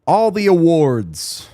all the awards.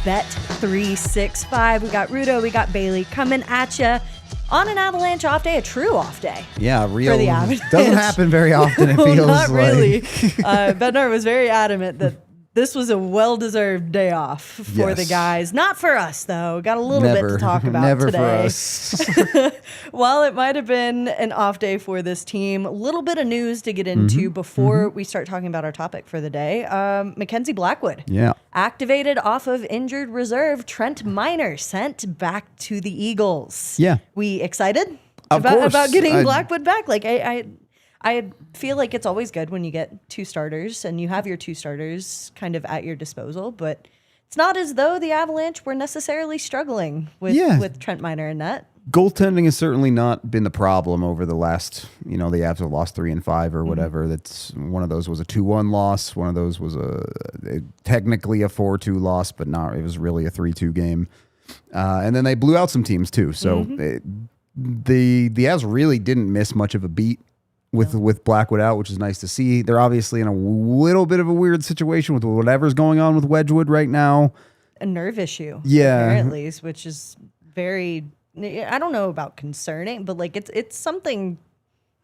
Bet 365. We got Rudo, we got Bailey coming at you on an Avalanche off day, a true off day. Yeah, real. For the Avalanche. Doesn't happen very often, it No, feels not like. really. Bednar was very adamant that this was a well-deserved day off for the guys. Not for us, though. Got a little bit to talk about Never today. for us. While it might have been an off day for this team, a little bit of news to get into before we start talking about our topic for the day. Mackenzie Blackwood. Yeah. Activated off of injured reserve. Trent Miner sent back to the Eagles. Yeah. We excited Of course. about getting Blackwood back? Like I feel like it's always good when you get two starters and you have your two starters kind of at your disposal, but it's not as though the Avalanche were necessarily struggling with Trent Miner in net. Goaltending has certainly not been the problem over the last, the Avs have lost 3 and 5 or whatever. That's one of those was a 2-1 loss. One of those was technically a 4-2 loss, but not, it was really a 3-2 game. And then they blew out some teams too. So the Avs really didn't miss much of a beat with Blackwood out, which is nice to see. They're obviously in a little bit of a weird situation with whatever's going on with Wedgwood right now. A nerve issue, yeah, apparently, which is very, I don't know about concerning, but like it's something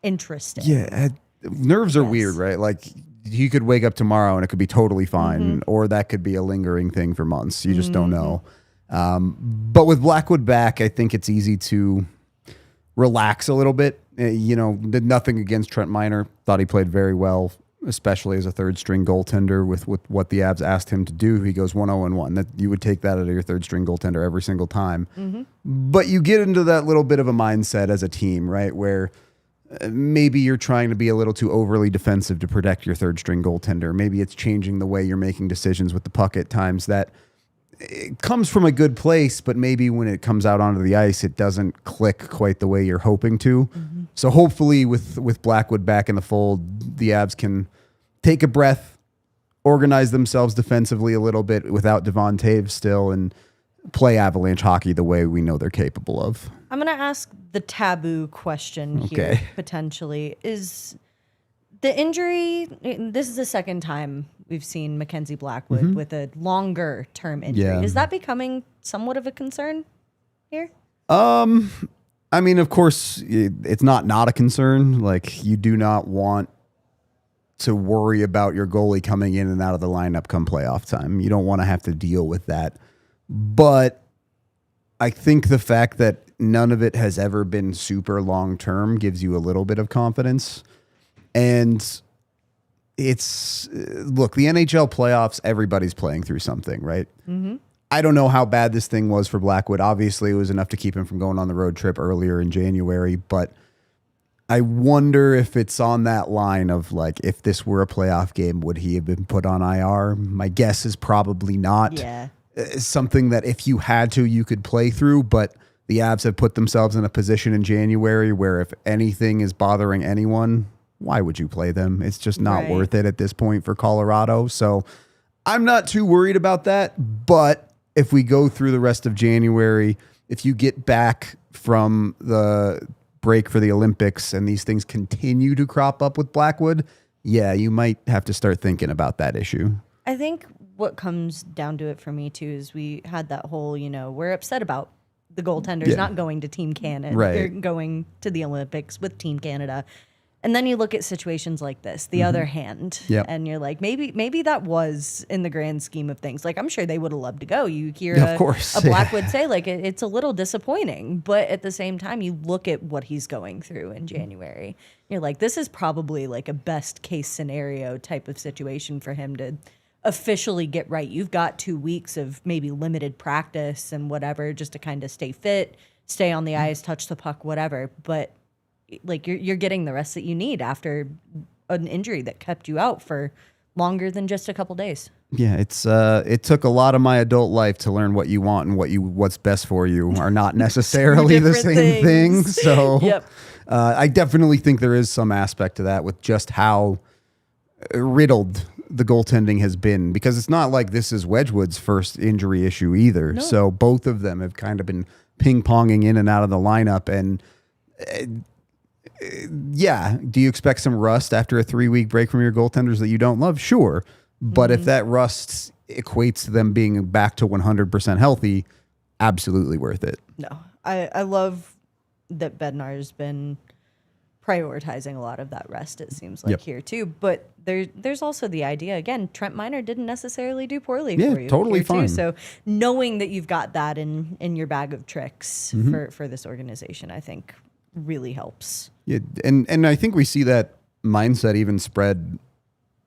interesting. Yeah, nerves are weird, right? Like you could wake up tomorrow and it could be totally fine, or that could be a lingering thing for months. You just don't know. But with Blackwood back, I think it's easy to relax a little bit. Did nothing against Trent Miner. Thought he played very well, especially as a third string goaltender with what the Avs asked him to do. He goes 1-0-1. That you would take that out of your third string goaltender every single time. But you get into that little bit of a mindset as a team, right, where maybe you're trying to be a little too overly defensive to protect your third string goaltender. Maybe it's changing the way you're making decisions with the puck at times that it comes from a good place, but maybe when it comes out onto the ice, it doesn't click quite the way you're hoping to. So hopefully with Blackwood back in the fold, the Avs can take a breath, organize themselves defensively a little bit without Devon Taves still, and play Avalanche hockey the way we know they're capable of. I'm going to ask the taboo question here, potentially. Is the injury, this is the second time we've seen Mackenzie Blackwood with a longer term injury. Yeah. Is that becoming somewhat of a concern here? I mean, of course, it's not a concern. Like, you do not want to worry about your goalie coming in and out of the lineup come playoff time. You don't want to have to deal with that. But I think the fact that none of it has ever been super long term gives you a little bit of confidence. And it's, look, the NHL playoffs, everybody's playing through something, right? I don't know how bad this thing was for Blackwood. Obviously, it was enough to keep him from going on the road trip earlier in January, but I wonder if it's on that line of, like, if this were a playoff game, would he have been put on IR? My guess is probably not. Yeah. It's something that if you had to, you could play through, but the Avs have put themselves in a position in January where if anything is bothering anyone, why would you play them? It's just not worth it at this point for Colorado. So I'm not too worried about that, but if we go through the rest of January, if you get back from the break for the Olympics and these things continue to crop up with Blackwood, yeah, you might have to start thinking about that issue. I think what comes down to it for me too is we had that whole, we're upset about the goaltenders not going to Team Canada. Right. They're going to the Olympics with Team Canada. And then you look at situations like this, the other hand, and you're like, maybe that was in the grand scheme of things. Like, I'm sure they would have loved to go. You hear of course. a Blackwood say, like, it's a little disappointing. But at the same time, you look at what he's going through in January. You're like, this is probably like a best case scenario type of situation for him to officially get right. You've got 2 weeks of maybe limited practice and whatever just to kind of stay fit, stay on the ice, touch the puck, whatever. But like you're getting the rest that you need after an injury that kept you out for longer than just a couple days. Yeah, it took a lot of my adult life to learn what you want and what's best for you are not necessarily the same thing. So I definitely think there is some aspect to that with just how riddled the goaltending has been, because it's not like this is Wedgwood's first injury issue either. No. So both of them have kind of been ping-ponging in and out of the lineup. And do you expect some rust after a 3-week break from your goaltenders that you don't love? Sure. But if that rust equates to them being back to 100% healthy, absolutely worth it. No, I love that Bednar has been prioritizing a lot of that rest, it seems like here too. But there's also the idea, again, Trent Miner didn't necessarily do poorly for you. Totally fine. Too. So knowing that you've got that in your bag of tricks for this organization, I think really helps. Yeah, and I think we see that mindset even spread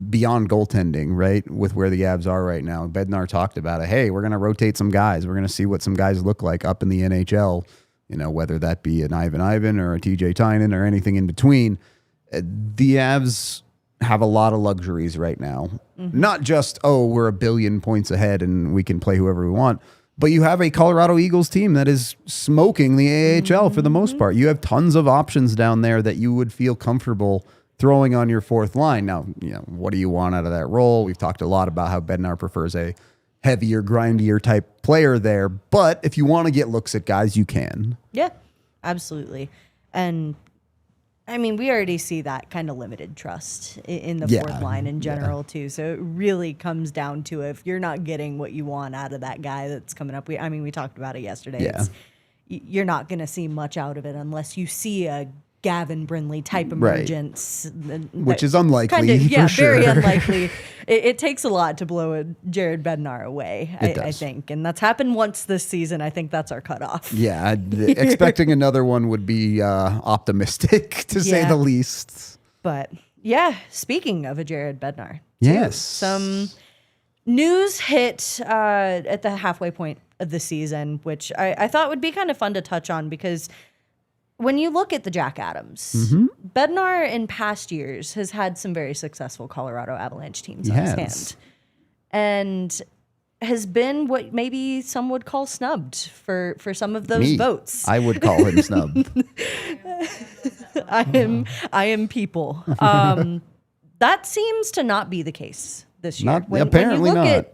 beyond goaltending, right? With where the Avs are right now. Bednar talked about it. Hey, we're going to rotate some guys. We're going to see what some guys look like up in the NHL, whether that be an Ivan or a TJ Tynan or anything in between. The Avs have a lot of luxuries right now. Not just, we're 1 billion points ahead and we can play whoever we want, but you have a Colorado Eagles team that is smoking the AHL for the most part. You have tons of options down there that you would feel comfortable throwing on your fourth line. Now, what do you want out of that role? We've talked a lot about how Bednar prefers a heavier, grindier type player there. But if you want to get looks at guys, you can. Yeah, absolutely. And I mean, we already see that kind of limited trust in the fourth line in general too. So it really comes down to if you're not getting what you want out of that guy that's coming up. We talked about it yesterday. Yeah. You're not going to see much out of it unless you see a Gavin Brindley type emergence, which is unlikely. Very unlikely. It takes a lot to blow a Jared Bednar away, I think, and that's happened once this season. I think that's our cutoff. Yeah, expecting another one would be optimistic to say the least. But speaking of a Jared Bednar, some news hit at the halfway point of the season, which I thought would be kind of fun to touch on because when you look at the Jack Adams, Bednar in past years has had some very successful Colorado Avalanche teams on his hand. And has been what maybe some would call snubbed for some of those votes. I would call him snubbed. I am people. That seems to not be the case this year. Apparently when you look not. at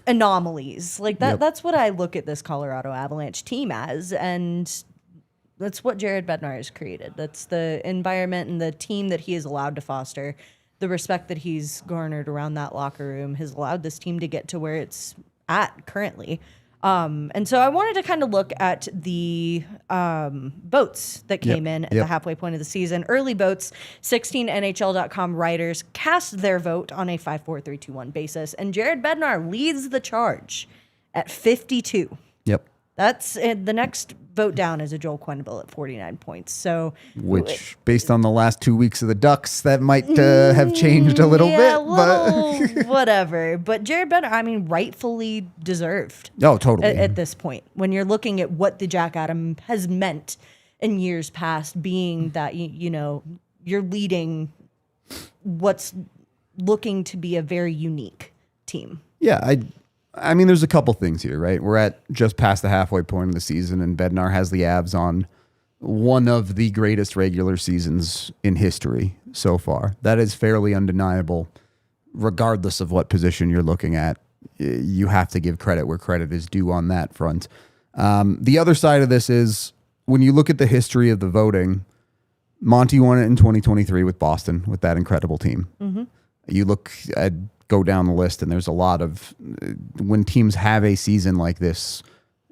anomalies, like that, that's what I look at this Colorado Avalanche team as, and that's what Jared Bednar has created. That's the environment and the team that he is allowed to foster. The respect that he's garnered around that locker room has allowed this team to get to where it's at currently. And so I wanted to kind of look at the votes that came in at the halfway point of the season. Early votes, 16NHL.com writers cast their vote on a 5-4-3-2-1 basis, and Jared Bednar leads the charge at 52. Yep. That's the next vote down is a Joel Quenneville at 49 points. So, which, based on the last 2 weeks of the Ducks, that might have changed a little bit. But whatever. But Jared Bednar, rightfully deserved. Oh, totally. At this point, when you're looking at what the Jack Adams has meant in years past, being that you're leading what's looking to be a very unique team. Yeah, I mean, there's a couple things here, right? We're at just past the halfway point of the season, and Bednar has the Avs on one of the greatest regular seasons in history so far. That is fairly undeniable, regardless of what position you're looking at. You have to give credit where credit is due on that front. The other side of this is, when you look at the history of the voting, Monty won it in 2023 with Boston, with that incredible team. You look at go down the list, and there's a lot of when teams have a season like this,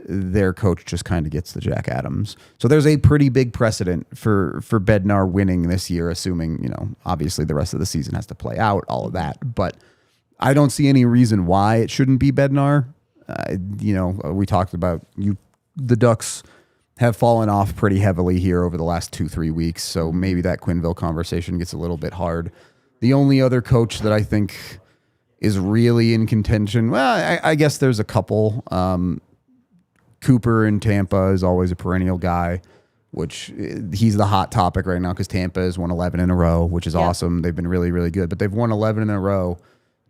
their coach just kind of gets the Jack Adams. So there's a pretty big precedent for Bednar winning this year, assuming, obviously the rest of the season has to play out, all of that. But I don't see any reason why it shouldn't be Bednar. We talked about the Ducks have fallen off pretty heavily here over the last 2-3 weeks. So maybe that Quenneville conversation gets a little bit hard. The only other coach that I think is really in contention, well, I guess there's a couple. Cooper in Tampa is always a perennial guy, which he's the hot topic right now because Tampa has won 11 in a row, which is awesome. They've been really, really good. But they've won 11 in a row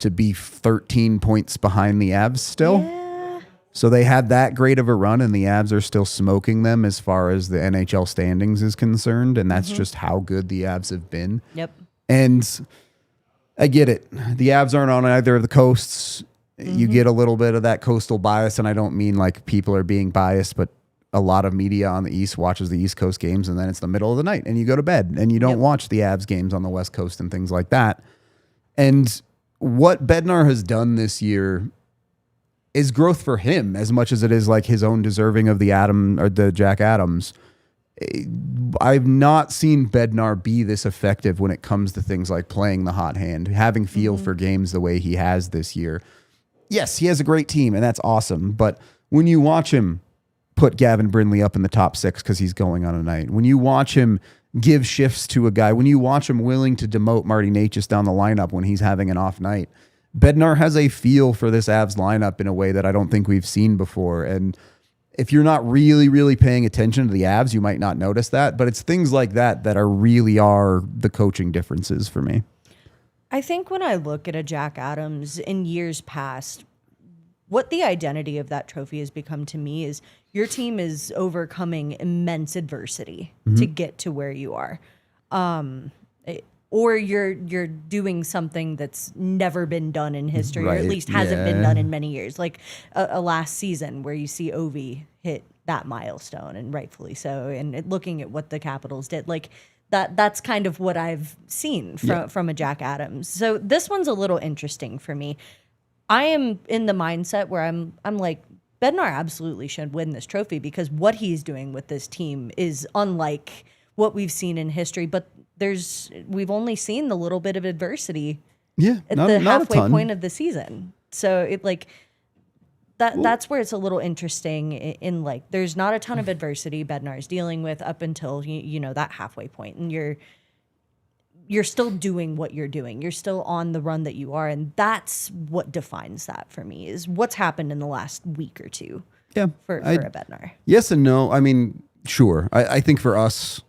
to be 13 points behind the Avs still. Yeah. So they had that great of a run, and the Avs are still smoking them as far as the NHL standings is concerned, and that's just how good the Avs have been. Yep. And I get it. The Avs aren't on either of the coasts. You get a little bit of that coastal bias, and I don't mean like people are being biased, but a lot of media on the East watches the East Coast games, and then it's the middle of the night, and you go to bed, and you don't watch the Avs games on the West Coast and things like that. And what Bednar has done this year is growth for him as much as it is like his own deserving of the Jack Adams. I've not seen Bednar be this effective when it comes to things like playing the hot hand, having feel for games the way he has this year. Yes, he has a great team, and that's awesome. But when you watch him put Gavin Brindley up in the top 6 because he's going on a night, when you watch him give shifts to a guy, when you watch him willing to demote Marty Necas down the lineup when he's having an off night, Bednar has a feel for this Avs lineup in a way that I don't think we've seen before. And if you're not really, really paying attention to the Avs, you might not notice that. But it's things like that that really are the coaching differences for me. I think when I look at a Jack Adams in years past, what the identity of that trophy has become to me is your team is overcoming immense adversity to get to where you are. Or you're doing something that's never been done in history, or at least hasn't been done in many years. Like a last season where you see Ovi hit that milestone, and rightfully so, and looking at what the Capitals did. Like that's kind of what I've seen from a Jack Adams. So this one's a little interesting for me. I am in the mindset where I'm like, Bednar absolutely should win this trophy because what he's doing with this team is unlike what we've seen in history. But we've only seen the little bit of adversity at the halfway point of the season. So that's where it's a little interesting in like, there's not a ton of adversity Bednar's dealing with up until, that halfway point. And you're still doing what you're doing. You're still on the run that you are. And that's what defines that for me is what's happened in the last week or two for a Bednar. Yes and no. I mean, Sure. I think for us,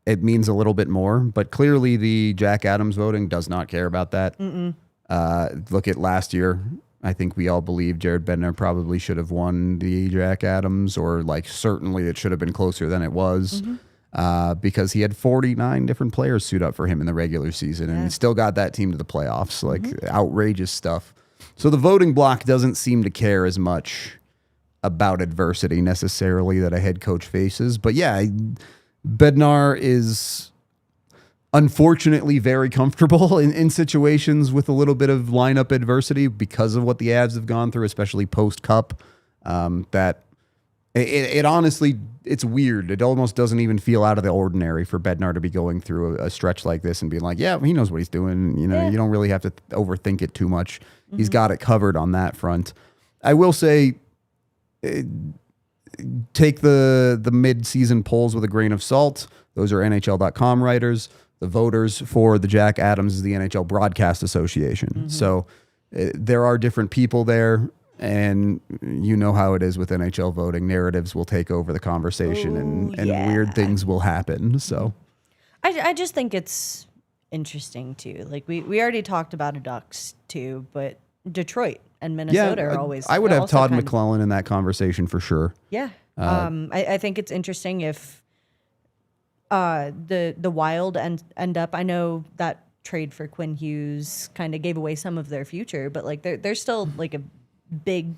it means a little bit more, but clearly the Jack Adams voting does not care about that. Look at last year. I think we all believe Jared Bednar probably should have won the Jack Adams, or like certainly it should have been closer than it was because he had 49 different players suit up for him in the regular season, and he still got that team to the playoffs. Like outrageous stuff. So the voting block doesn't seem to care as much about adversity necessarily that a head coach faces. But yeah, Bednar is unfortunately very comfortable in situations with a little bit of lineup adversity because of what the Avs have gone through, especially post-Cup. That it honestly, it's weird. It almost doesn't even feel out of the ordinary for Bednar to be going through a stretch like this and being like, yeah, he knows what he's doing. You don't really have to overthink it too much. He's got it covered on that front. I will say, take the mid-season polls with a grain of salt. Those are NHL.com writers. The voters for the Jack Adams is the NHL Broadcast Association. So there are different people there, and you know how it is with NHL voting. Narratives will take over the conversation, and weird things will happen. So I just think it's interesting too. Like we already talked about the Ducks too, but Detroit and Minnesota are always. I would have Todd McClellan in that conversation for sure. Yeah, I think it's interesting if the Wild end up. I know that trade for Quinn Hughes kind of gave away some of their future, but like they're still like a big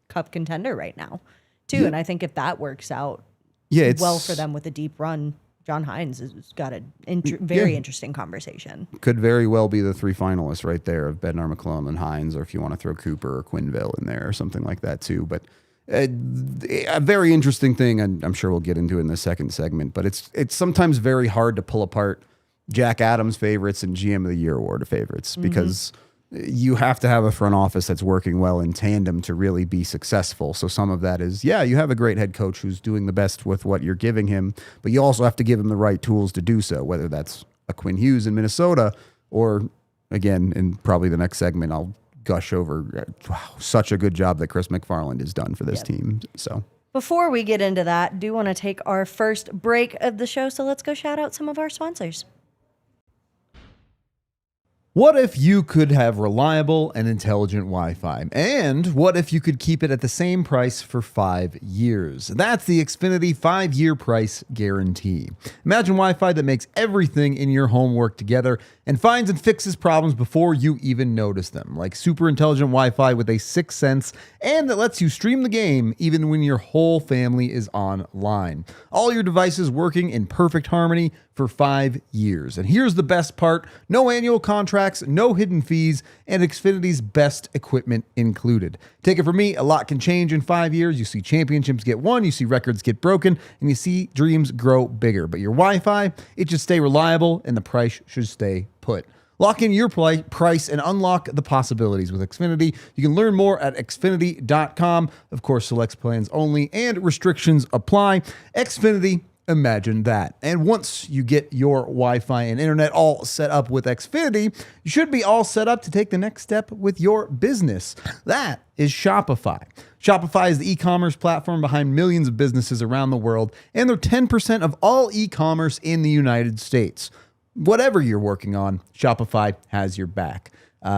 cup contender right now too. And I think if that works out, well for them with a deep run, John Hines has got a very interesting conversation. Could very well be the three finalists right there of Bednar, McClellan, and Hines, or if you want to throw Cooper or Quenneville in there or something like that too. But A very interesting thing, and I'm sure we'll get into it in the second segment, but it's sometimes very hard to pull apart Jack Adams favorites and GM of the Year award favorites because you have to have a front office that's working well in tandem to really be successful. So some of that is, you have a great head coach who's doing the best with what you're giving him, but you also have to give him the right tools to do so, whether that's a Quinn Hughes in Minnesota or, again, in probably the next segment, I'll gush over such a good job that Chris McFarland has done for this team. So before we get into that, do want to take our first break of the show. So let's go shout out some of our sponsors. What if you could have reliable and intelligent Wi-Fi? And what if you could keep it at the same price for 5 years? That's the Xfinity 5-year price guarantee. Imagine Wi-Fi that makes everything in your home work together and finds and fixes problems before you even notice them, like super intelligent Wi-Fi with a 6th sense and that lets you stream the game even when your whole family is online. All your devices working in perfect harmony for 5 years. And here's the best part: no annual contracts, no hidden fees, and Xfinity's best equipment included. Take it from me, a lot can change in 5 years. You see championships get won, you see records get broken, and you see dreams grow bigger. But your Wi-Fi, it should stay reliable, and the price should stay put. Lock in your price and unlock the possibilities with Xfinity. You can learn more at xfinity.com. Of course, select plans only and restrictions apply. Xfinity, imagine that. And once you get your Wi-Fi and internet all set up with Xfinity, you should be all set up to take the next step with your business. That is Shopify. Shopify is the e-commerce platform behind millions of businesses around the world, and they're 10% of all e-commerce in the United States. Whatever you're working on, Shopify has your back.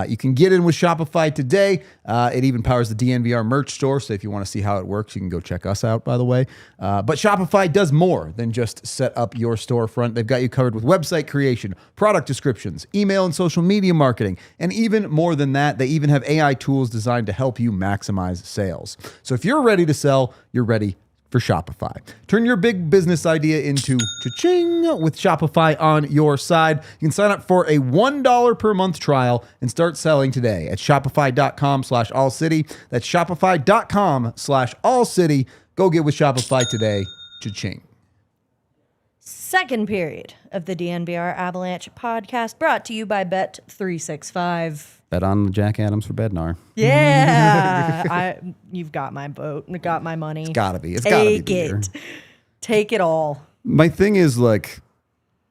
You can get in with Shopify today. It even powers the DNVR merch store, so if you want to see how it works, you can go check us out, by the way. But Shopify does more than just set up your storefront. They've got you covered with website creation, product descriptions, email and social media marketing, and even more than that, they even have AI tools designed to help you maximize sales. So if you're ready to sell, you're ready for Shopify. Turn your big business idea into cha-ching with Shopify on your side. You can sign up for a $1 per month trial and start selling today at shopify.com/allcity. That's shopify.com/allcity. Go get with Shopify today. Cha-ching. Second period of the DNVR Avalanche podcast brought to you by Bet365. bet on Jack Adams for Bednar. Yeah. You've got my vote. Got my money. It's gotta be. It's gotta be the year. Take it all. My thing is, like,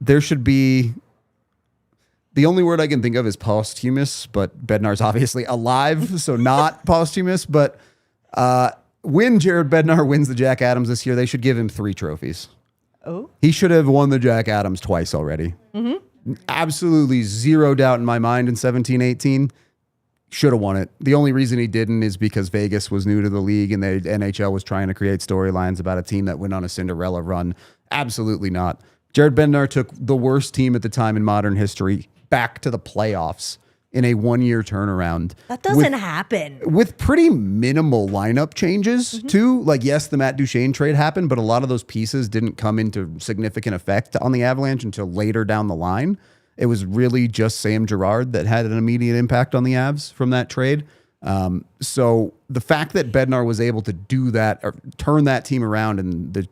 there should be, the only word I can think of is posthumous, but Bednar's obviously alive, so not posthumous. But when Jared Bednar wins the Jack Adams this year, they should give him 3 trophies. Oh. He should have won the Jack Adams twice already. Absolutely zero doubt in my mind in 17-18. Should have won it. The only reason he didn't is because Vegas was new to the league and the NHL was trying to create storylines about a team that went on a Cinderella run. Absolutely not. Jared Bednar took the worst team at the time in modern history back to the playoffs in a 1-year turnaround. That doesn't happen. With pretty minimal lineup changes, too. Like, yes, the Matt Duchene trade happened, but a lot of those pieces didn't come into significant effect on the Avalanche until later down the line. It was really just Sam Girard that had an immediate impact on the Avs from that trade. So the fact that Bednar was able to do that, or turn that team around in the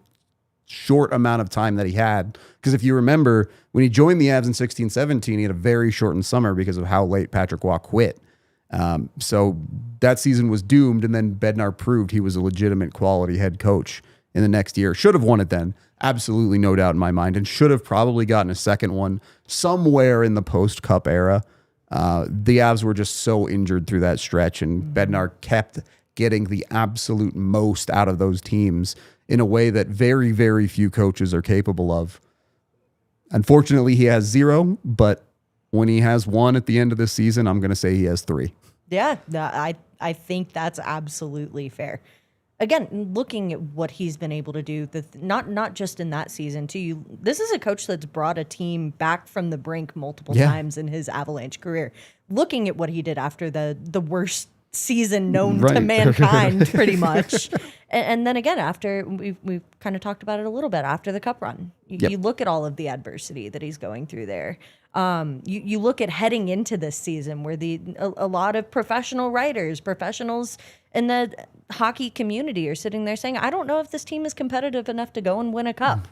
short amount of time that he had, because if you remember, when he joined the Avs in 16-17, he had a very shortened summer because of how late Patrick Waugh quit. So that season was doomed, and then Bednar proved he was a legitimate quality head coach in the next year. Should have won it then. Absolutely no doubt in my mind, and should have probably gotten a second one somewhere in the post-Cup era. The Avs were just so injured through that stretch, and Bednar kept getting the absolute most out of those teams in a way that very, very few coaches are capable of. Unfortunately, he has 0, but when he has 1 at the end of the season, I'm going to say he has 3. Yeah, I think that's absolutely fair. Again, looking at what he's been able to do, not just in that season, too. This is a coach that's brought a team back from the brink multiple times in his Avalanche career. Looking at what he did after the worst season known to mankind, pretty much. And then again, after we've kind of talked about it a little bit, after the Cup run, you look at all of the adversity that he's going through there. You look at heading into this season where a lot of professionals in the hockey community are sitting there saying, I don't know if this team is competitive enough to go and win a cup.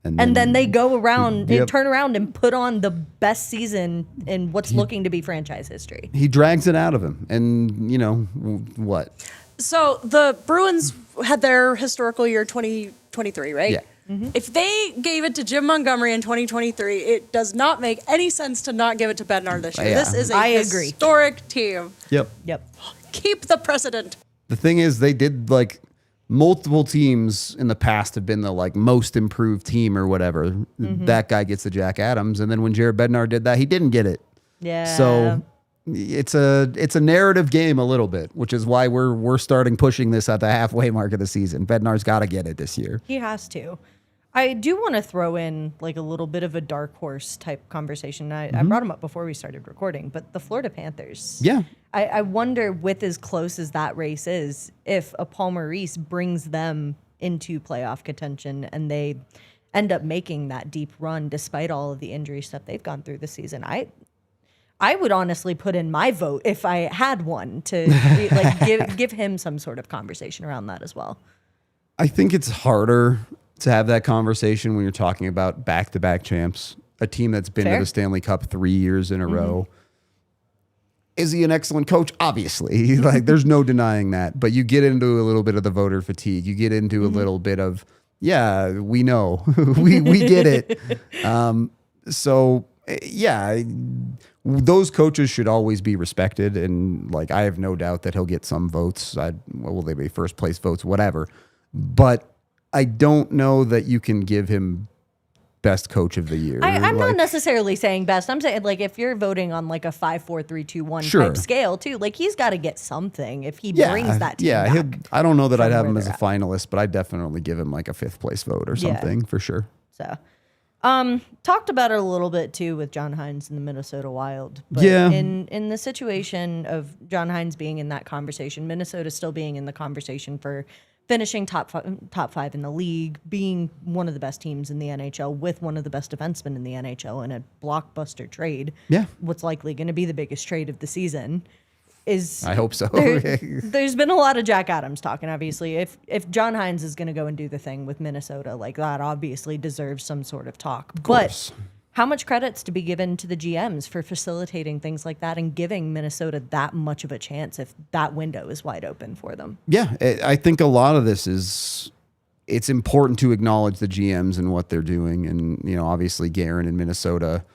And then they go around and turn around and put on the best season in what's looking to be franchise history. He drags it out of him. And, what? So the Bruins had their historical year 2023, right? Yeah. Mm-hmm. If they gave it to Jim Montgomery in 2023, it does not make any sense to not give it to Bednar this year. Yeah. This is a I agree. historic team. Yep. Keep the precedent. The thing is, they did multiple teams in the past have been the most improved team or whatever. Mm-hmm. That guy gets the Jack Adams. And then when Jared Bednar did that, he didn't get it. Yeah. So it's a narrative game a little bit, which is why we're starting pushing this at the halfway mark of the season. Bednar's got to get it this year. He has to. I do want to throw in a little bit of a dark horse type conversation. I brought him up before we started recording, but the Florida Panthers. Yeah. I wonder, with as close as that race is, if a Paul Maurice brings them into playoff contention and they end up making that deep run despite all of the injury stuff they've gone through this season. I would honestly put in my vote if I had one to give him some sort of conversation around that as well. I think it's harder to have that conversation when you're talking about back-to-back champs, a team that's been to the Stanley Cup 3 years in a row. Is he an excellent coach? Obviously. There's no denying that. But you get into a little bit of the voter fatigue. You get into a little bit of, yeah, we know. we get it. So, yeah, those coaches should always be respected. And, I have no doubt that he'll get some votes. What will they be? First place votes, whatever. But I don't know that you can give him best coach of the year. I'm not necessarily saying best. I'm saying if you're voting on a 5, 4, 3, 2, 1 type scale too, he's got to get something if he brings that team back. I don't know that I'd have him as a finalist, but I'd definitely give him a 5th place vote or something for sure. So, talked about it a little bit too with John Hines and the Minnesota Wild. But in the situation of John Hines being in that conversation, Minnesota still being in the conversation for finishing top five in the league, being one of the best teams in the NHL with one of the best defensemen in the NHL in a blockbuster trade. Yeah. What's likely going to be the biggest trade of the season is... I hope so. There's been a lot of Jack Adams talking, obviously. If John Hines is going to go and do the thing with Minnesota, that obviously deserves some sort of talk. Of course. But how much credit's to be given to the GMs for facilitating things like that and giving Minnesota that much of a chance if that window is wide open for them? Yeah, I think a lot of this is, it's important to acknowledge the GMs and what they're doing. And, obviously Guerin in Minnesota,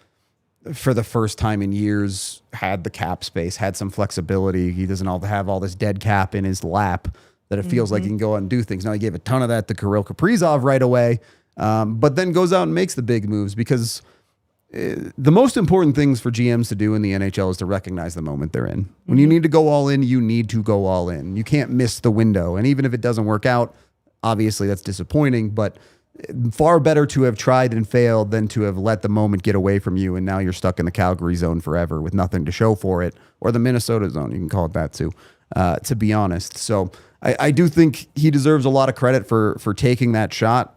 for the first time in years, had the cap space, had some flexibility. He doesn't have all this dead cap in his lap that it feels like he can go out and do things. Now, he gave a ton of that to Kirill Kaprizov right away, but then goes out and makes the big moves because... the most important things for GMs to do in the NHL is to recognize the moment they're in. When you need to go all in, you need to go all in. You can't miss the window. And even if it doesn't work out, obviously that's disappointing, but far better to have tried and failed than to have let the moment get away from you and now you're stuck in the Calgary zone forever with nothing to show for it, or the Minnesota zone, you can call it that too, to be honest. So I do think he deserves a lot of credit for taking that shot.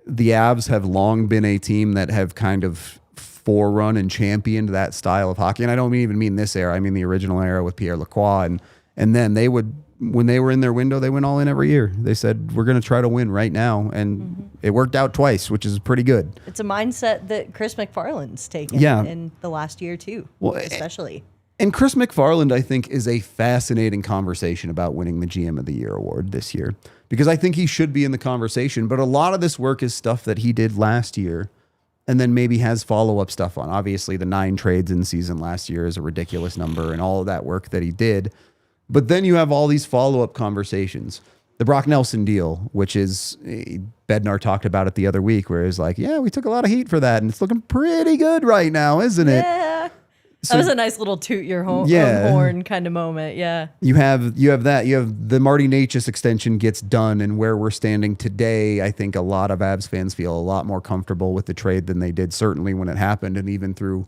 The Avs have long been a team that have kind of forerun and championed that style of hockey. And I don't even mean this era. I mean the original era with Pierre Lacroix. And then they would, when they were in their window, they went all in every year. They said, we're going to try to win right now. And it worked out twice, which is pretty good. It's a mindset that Chris McFarland's taken in the last year too, especially. And Chris McFarland, I think, is a fascinating conversation about winning the GM of the Year award this year, because I think he should be in the conversation. But a lot of this work is stuff that he did last year and then maybe has follow-up stuff on. Obviously, the 9 trades in season last year is a ridiculous number and all of that work that he did. But then you have all these follow-up conversations. The Brock Nelson deal, which is, Bednar talked about it the other week, where he's like, yeah, we took a lot of heat for that, and it's looking pretty good right now, isn't it? Yeah. That was a nice little toot your own horn kind of moment. Yeah. You have that. You have the Marty Necas extension gets done, and where we're standing today, I think a lot of Avs fans feel a lot more comfortable with the trade than they did certainly when it happened, and even through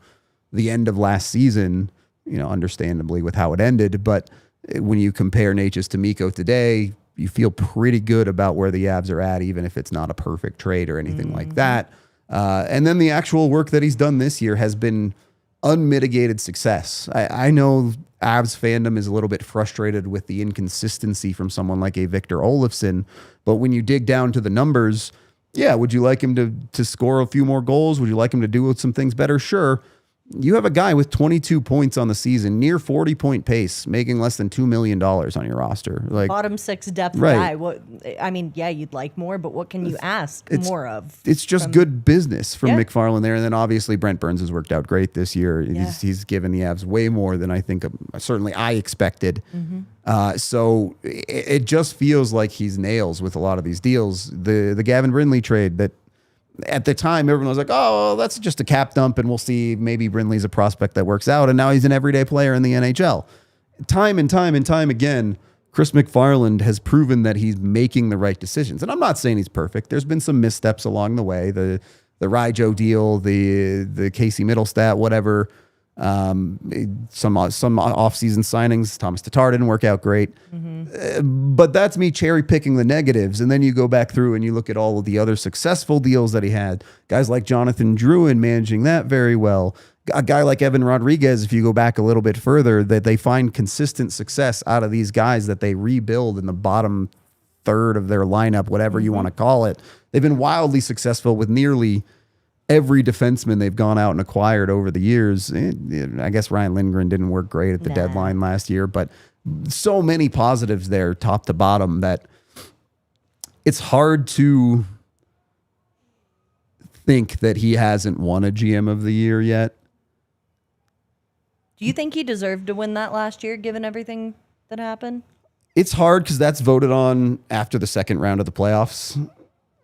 the end of last season, understandably with how it ended. But when you compare Necas to Mikko today, you feel pretty good about where the Avs are at, even if it's not a perfect trade or anything like that. And then the actual work that he's done this year has been unmitigated success. I know Avs fandom is a little bit frustrated with the inconsistency from someone like a Victor Olofsson, but when you dig down to the numbers, yeah, would you like him to score a few more goals? Would you like him to do some things better? Sure. You have a guy with 22 points on the season, near 40-point pace, making less than $2 million on your roster. Like bottom six depth Right. guy. What I mean, yeah, you'd like more, but what can you ask more of? it's just good business from Yeah. McFarland there. And then obviously Brent Burns has worked out great this year. Yeah. He's given the Avs way more than I think, certainly I expected. So it just feels like he's nails with a lot of these deals. The Gavin Brindley trade that at the time everyone was like, oh, that's just a cap dump and we'll see, maybe Brindley's a prospect that works out. And now he's an everyday player in the NHL. Time and time again, Chris McFarland has proven that he's making the right decisions. And I'm not saying he's perfect. There's been some missteps along the way. The Ryjo deal, the Casey Middlestat, whatever. Some off-season signings. Thomas Tatar didn't work out great. But that's me cherry picking the negatives. And then you go back through and you look at all of the other successful deals that he had. Guys like Jonathan Drouin managing that very well. A guy like Evan Rodriguez, if you go back a little bit further, that they find consistent success out of these guys that they rebuild in the bottom third of their lineup, whatever you want to call it. They've been wildly successful with nearly every defenseman they've gone out and acquired over the years. I guess Ryan Lindgren didn't work great at the deadline last year, but so many positives there, top to bottom, that it's hard to think that he hasn't won a GM of the year yet. Do you think he deserved to win that last year, given everything that happened? It's hard because that's voted on after the second round of the playoffs.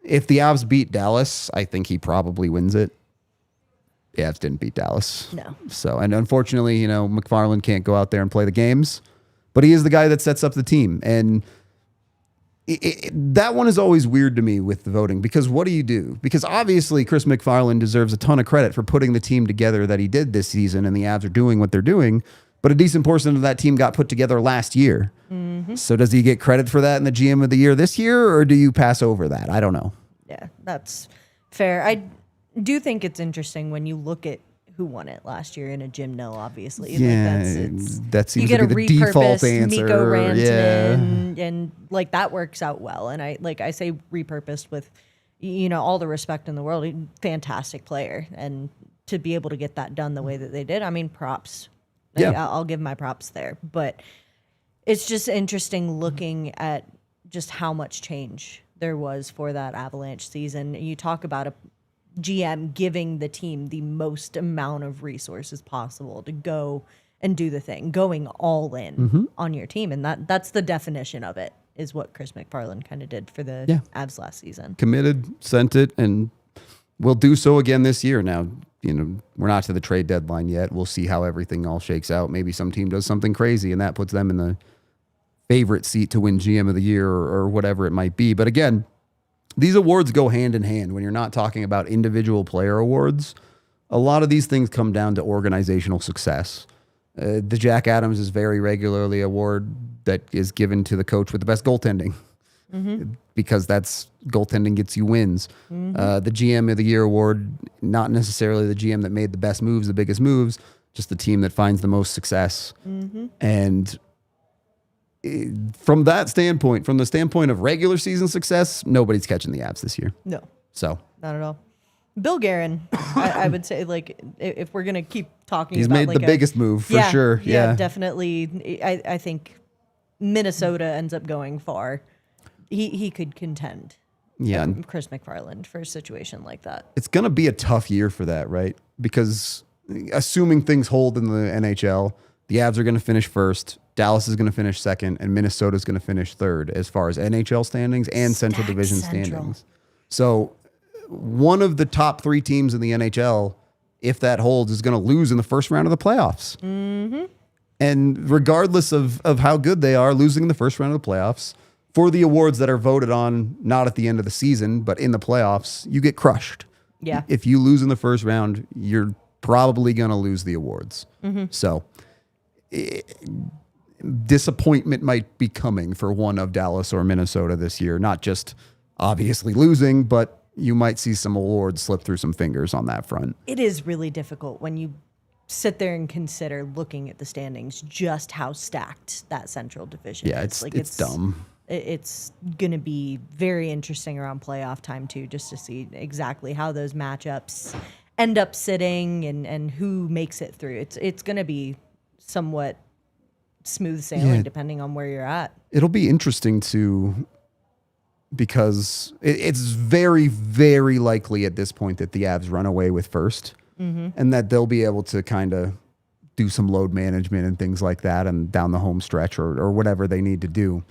If the Avs beat Dallas, I think he probably wins it. The Avs didn't beat Dallas. No. So, and unfortunately, McFarland can't go out there and play the games, but he is the guy that sets up the team. And that one is always weird to me with the voting, because what do you do? Because obviously Chris McFarland deserves a ton of credit for putting the team together that he did this season, and the Avs are doing what they're doing. But a decent portion of that team got put together last year. So does he get credit for that in the GM of the year this year, or do you pass over that? I don't know. Yeah, that's fair. I do think it's interesting when you look at who won it last year in a Jim No, obviously. Yeah, that seems to be the default answer. Mikko Rantanen, Yeah. and like that works out well. And I say repurposed with, all the respect in the world. Fantastic player, and to be able to get that done the way that they did, I mean, props. Yeah. I'll give my props there. But it's just interesting looking at just how much change there was for that Avalanche season. You talk about a GM giving the team the most amount of resources possible to go and do the thing, going all in on your team. And that's the definition of it, is what Chris McFarland kind of did for the Avs last season. Committed, sent it, and will do so again this year. Now, we're not to the trade deadline yet. We'll see how everything all shakes out. Maybe some team does something crazy and that puts them in the favorite seat to win GM of the year or whatever it might be. But again, these awards go hand in hand. When you're not talking about individual player awards, a lot of these things come down to organizational success. The Jack Adams is very regularly an award that is given to the coach with the best goaltending, because that's goaltending gets you wins. The GM of the year award, not necessarily the GM that made the best moves, the biggest moves, just the team that finds the most success. And from that standpoint, from the standpoint of regular season success, nobody's catching the Avs this year. No, So not at all. Bill Guerin, I would say, like, if we're going to keep talking he's about made like the biggest move for sure. Yeah. Definitely. I think Minnesota ends up going far. He could contend. Yeah. Chris McFarland for a situation like that. It's going to be a tough year for that, right? Because assuming things hold in the NHL, the Avs are going to finish first, Dallas is going to finish second, and Minnesota is going to finish third as far as NHL standings and Central Stacked Division Central. standings. So one of the top three teams in the NHL, if that holds, is going to lose in the first round of the playoffs. And regardless of how good they are, losing in the first round of the playoffs for the awards that are voted on, not at the end of the season, but in the playoffs, you get crushed. Yeah. If you lose in the first round, you're probably going to lose the awards. So disappointment might be coming for one of Dallas or Minnesota this year. Not just obviously losing, but you might see some awards slip through some fingers on that front. It is really difficult when you sit there and consider looking at the standings, just how stacked that Central Division Yeah, is. it's dumb. It's going to be very interesting around playoff time, too, just to see exactly how those matchups end up sitting and who makes it through. It's going to be somewhat smooth sailing depending on where you're at. It'll be interesting because it's very, very likely at this point that the Avs run away with first and that they'll be able to kind of do some load management and things like that and down the home stretch or whatever they need to do.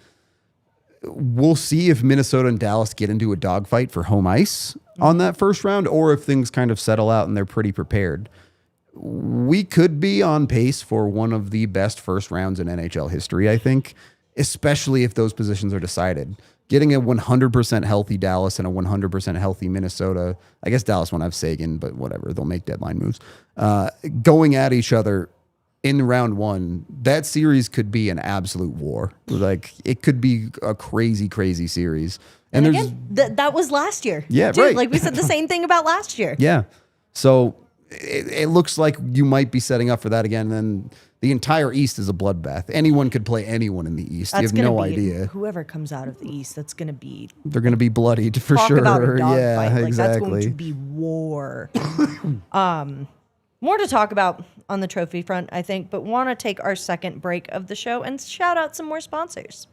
We'll see if Minnesota and Dallas get into a dogfight for home ice on that first round, or if things kind of settle out and they're pretty prepared. We could be on pace for one of the best first rounds in NHL history, I think, especially if those positions are decided. Getting a 100% healthy Dallas and a 100% healthy Minnesota, I guess Dallas won't have Sagan, but whatever, they'll make deadline moves. Going at each other in round one, that series could be an absolute war. Like, it could be a crazy, crazy series. And again, that was last year. Yeah, too. right. Like we said the same thing about last year. Yeah. So it looks like you might be setting up for that again. And the entire East is a bloodbath. Anyone could play anyone in the East. That's you have no be, idea. Whoever comes out of the East, that's going to be... They're going to be bloodied for talk sure. About a dog yeah, fight. Like, exactly. That's going to be war. More to talk about on the trophy front, I think, but want to take our second break of the show and shout out some more sponsors.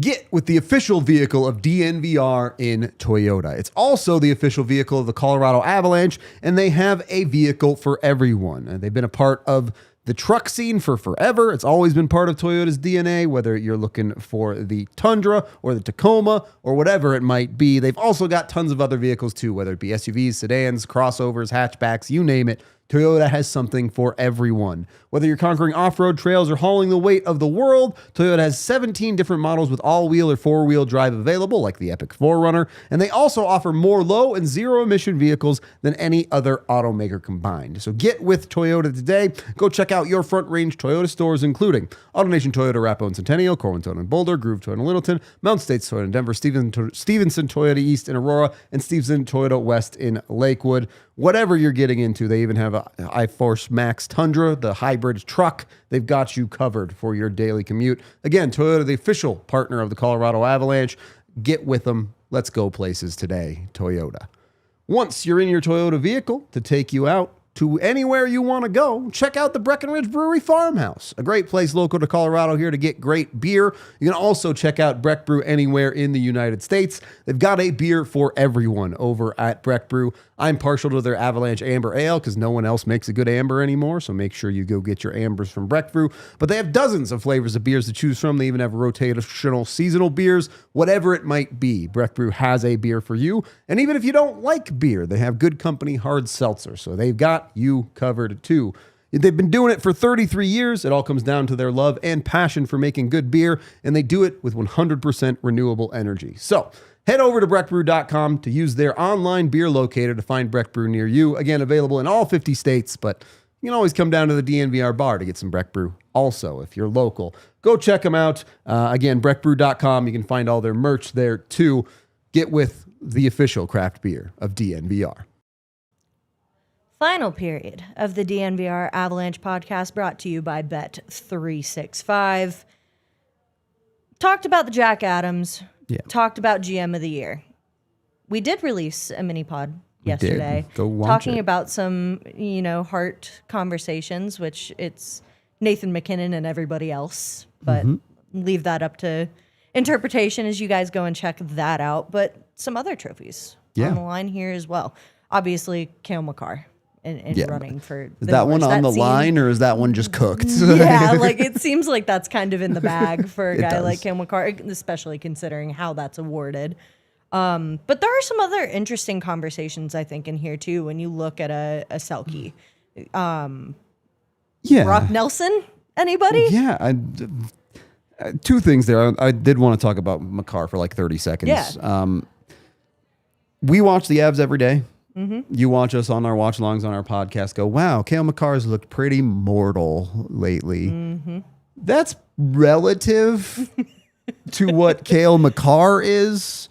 Get with the official vehicle of DNVR in Toyota. It's also the official vehicle of the Colorado Avalanche, and they have a vehicle for everyone. They've been a part of the truck scene for forever. It's always been part of Toyota's DNA, whether you're looking for the Tundra or the Tacoma or whatever it might be. They've also got tons of other vehicles too, whether it be SUVs, sedans, crossovers, hatchbacks, you name it. Toyota has something for everyone. Whether you're conquering off-road trails or hauling the weight of the world, Toyota has 17 different models with all-wheel or four-wheel drive available, like the Epic 4Runner, and they also offer more low and zero-emission vehicles than any other automaker combined. So get with Toyota today. Go check out your front-range Toyota stores, including AutoNation Toyota, Arapahoe and Centennial, Corwin Toyota and Boulder, Groove Toyota and Littleton, Mountain States Toyota in Denver, Stevenson Toyota East in Aurora, and Stevenson Toyota West in Lakewood. Whatever you're getting into, they even have a iForce Max Tundra, the hybrid truck. They've got you covered for your daily commute. Again, Toyota, the official partner of the Colorado Avalanche. Get with them. Let's go places today, Toyota. Once you're in your Toyota vehicle to take you out to anywhere you want to go, check out the Breckenridge Brewery Farmhouse, a great place local to Colorado here to get great beer. You can also check out Breck Brew anywhere in the United States. They've got a beer for everyone over at Breck Brew. I'm partial to their Avalanche Amber Ale because no one else makes a good amber anymore, so make sure you go get your ambers from Breck Brew. But they have dozens of flavors of beers to choose from. They even have rotational seasonal beers, whatever it might be. Breck Brew has a beer for you. And even if you don't like beer, they have Good Company hard seltzer, so they've got you covered too. They've been doing it for 33 years. It all comes down to their love and passion for making good beer, and they do it with 100% renewable energy. So head over to breckbrew.com to use their online beer locator to find Breck Brew near you. Again, available in all 50 states, but you can always come down to the DNVR bar to get some Breck Brew. Also, if you're local, go check them out. Again, breckbrew.com. You can find all their merch there too. Get with the official craft beer of DNVR. Final period of the DNVR Avalanche podcast brought to you by Bet365. Talked about the Jack Adams. Yeah. Talked about GM of the Year. We did release a mini pod yesterday. Go watch talking it. about some, heart conversations, which it's Nathan Mackinnon and everybody else. But leave that up to interpretation as you guys go and check that out. But some other trophies on the line here as well. Obviously, Cale Makar. And running for is that one on the line, or is that one just cooked? Yeah, like it seems like that's kind of in the bag for a guy does. like Cale Makar, especially considering how that's awarded. But there are some other interesting conversations, I think, in here too. When you look at a Selke, Brock Nelson, anybody? Yeah, two things there. I did want to talk about Makar for like 30 seconds. Yeah. We watch the Avs every day. You watch us on our watch-alongs on our podcast, go, wow, Cale Makar's looked pretty mortal lately. That's relative to what Cale Makar is.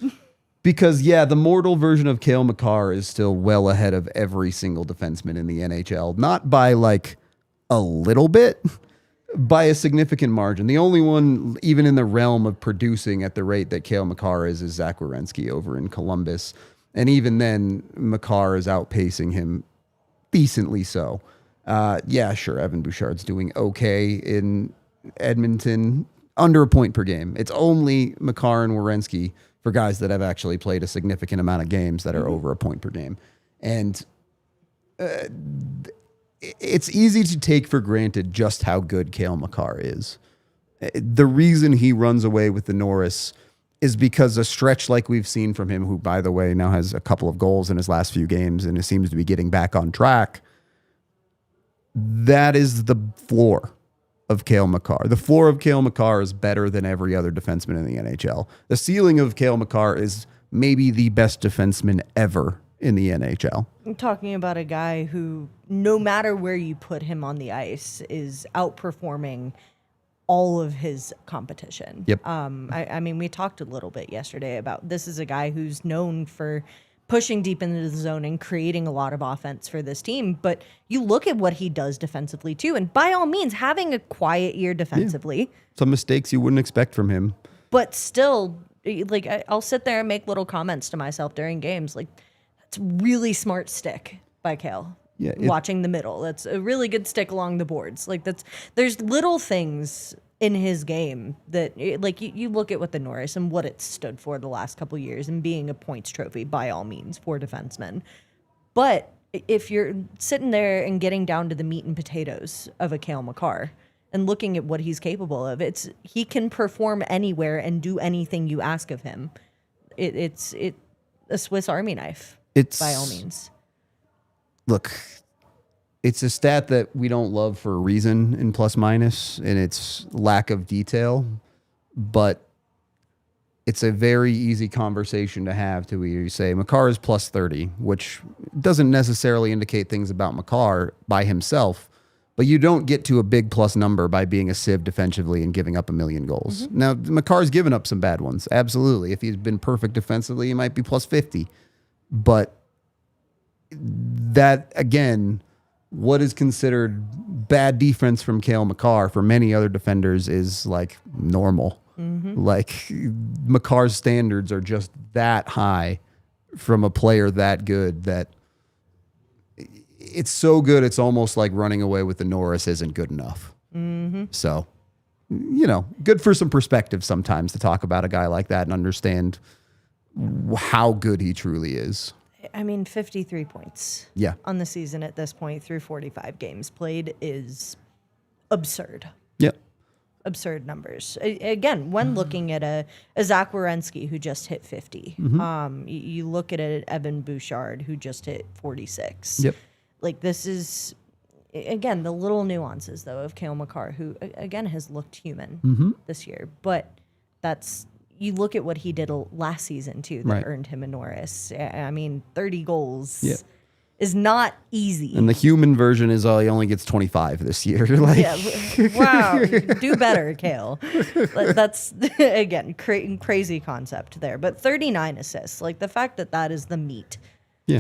Because, yeah, the mortal version of Cale Makar is still well ahead of every single defenseman in the NHL. Not by, like, a little bit, by a significant margin. The only one, even in the realm of producing at the rate that Cale Makar is Zach Werenski over in Columbus. And even then, Makar is outpacing him decently so. Yeah, sure, Evan Bouchard's doing okay in Edmonton, under a point per game. It's only Makar and Werenski for guys that have actually played a significant amount of games that are over a point per game. And it's easy to take for granted just how good Cale Makar is. The reason he runs away with the Norris is because a stretch like we've seen from him, who, by the way, now has a couple of goals in his last few games and it seems to be getting back on track, that is the floor of Cale Makar. The floor of Cale Makar is better than every other defenseman in the NHL. The ceiling of Cale Makar is maybe the best defenseman ever in the NHL. I'm talking about a guy who, no matter where you put him on the ice, is outperforming all of his competition. Yep. I mean, we talked a little bit yesterday about this is a guy who's known for pushing deep into the zone and creating a lot of offense for this team. But you look at what he does defensively too, and by all means, having a quiet year defensively. Some mistakes you wouldn't expect from him. But still, like, I'll sit there and make little comments to myself during games. Like, that's a really smart stick by Cale. Yeah, watching the middle. That's a really good stick along the boards. Like, there's little things in his game that, like, you look at what the Norris and what it stood for the last couple of years and being a points trophy by all means for defensemen. But if you're sitting there and getting down to the meat and potatoes of a Cale Makar and looking at what he's capable of, he can perform anywhere and do anything you ask of him. It's a Swiss Army knife. It's, by all means. Look, it's a stat that we don't love for a reason in plus minus, and its lack of detail, but it's a very easy conversation to have to where you say Makar is plus 30, which doesn't necessarily indicate things about Makar by himself, but you don't get to a big plus number by being a sieve defensively and giving up 1 million goals. Mm-hmm. Now, Makar's given up some bad ones, absolutely. If he's been perfect defensively, he might be plus 50, but that, again, what is considered bad defense from Cale Makar for many other defenders is like normal. Mm-hmm. Like, Makar's standards are just that high from a player that good that it's so good it's almost like running away with the Norris isn't good enough. Mm-hmm. So, good for some perspective sometimes to talk about a guy like that and understand how good he truly is. I mean, 53 points on the season at this point through 45 games played is absurd. Yep. Absurd numbers. Again, when looking at a Zach Werenski who just hit 50, you look at an Evan Bouchard who just hit 46. Yep. Like, this is, again, the little nuances, though, of Cale Makar, who, again, has looked human this year. But you look at what he did last season, too, that earned him a Norris. I mean, 30 goals is not easy. And the human version is, he only gets 25 this year. Like, wow, do better, Cale. That's, again, crazy concept there. But 39 assists, like, the fact that is the meat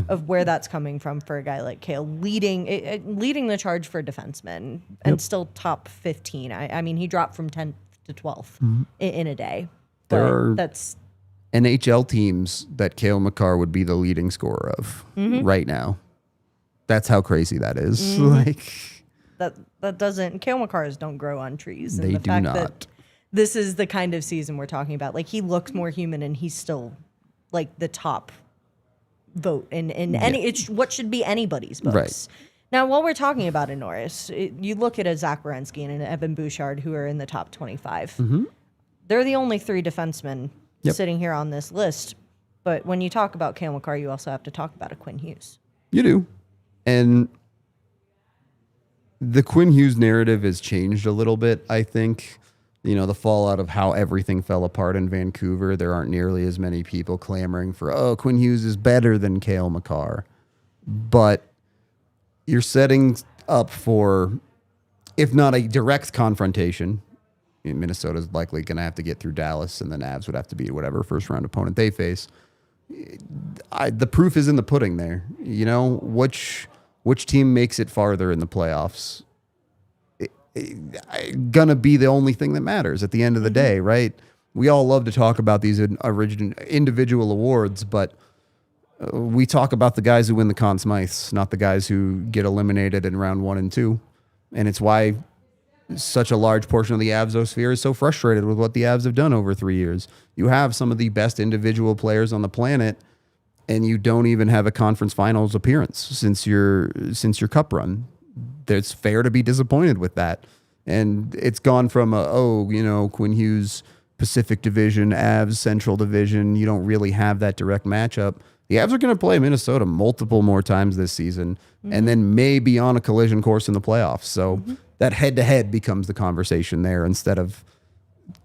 of where that's coming from for a guy like Cale, leading the charge for defensemen and still top 15. I mean, he dropped from 10th to 12th in a day. That's NHL teams that Cale Makar would be the leading scorer of right now. That's how crazy that is. Like, that doesn't. Cale Makars don't grow on trees. And they the do fact not. That this is the kind of season we're talking about. Like, he looks more human, and he's still like the top vote in any. It's what should be anybody's votes. Right. Now, while we're talking about a Norris, you look at a Zach Werenski and an Evan Bouchard who are in the top 25. They're the only 3 defensemen sitting here on this list. But when you talk about Cale Makar, you also have to talk about a Quinn Hughes. You do. And the Quinn Hughes narrative has changed a little bit, I think. The fallout of how everything fell apart in Vancouver. There aren't nearly as many people clamoring for, Quinn Hughes is better than Cale Makar. But you're setting up for, if not a direct confrontation, Minnesota's likely going to have to get through Dallas, and the Avs would have to be whatever first-round opponent they face. the proof is in the pudding there. You know, which team makes it farther in the playoffs? Gonna be the only thing that matters at the end of the day, right? We all love to talk about these original individual awards, but we talk about the guys who win the Conn Smythes, not the guys who get eliminated in round 1 and 2. And it's why such a large portion of the Avsosphere is so frustrated with what the Avs have done over 3 years. You have some of the best individual players on the planet, and you don't even have a conference finals appearance since your cup run. It's fair to be disappointed with that. And it's gone from Quinn Hughes Pacific Division, Avs Central Division. You don't really have that direct matchup. The Avs are going to play Minnesota multiple more times this season, and then maybe on a collision course in the playoffs. So that head-to-head becomes the conversation there instead of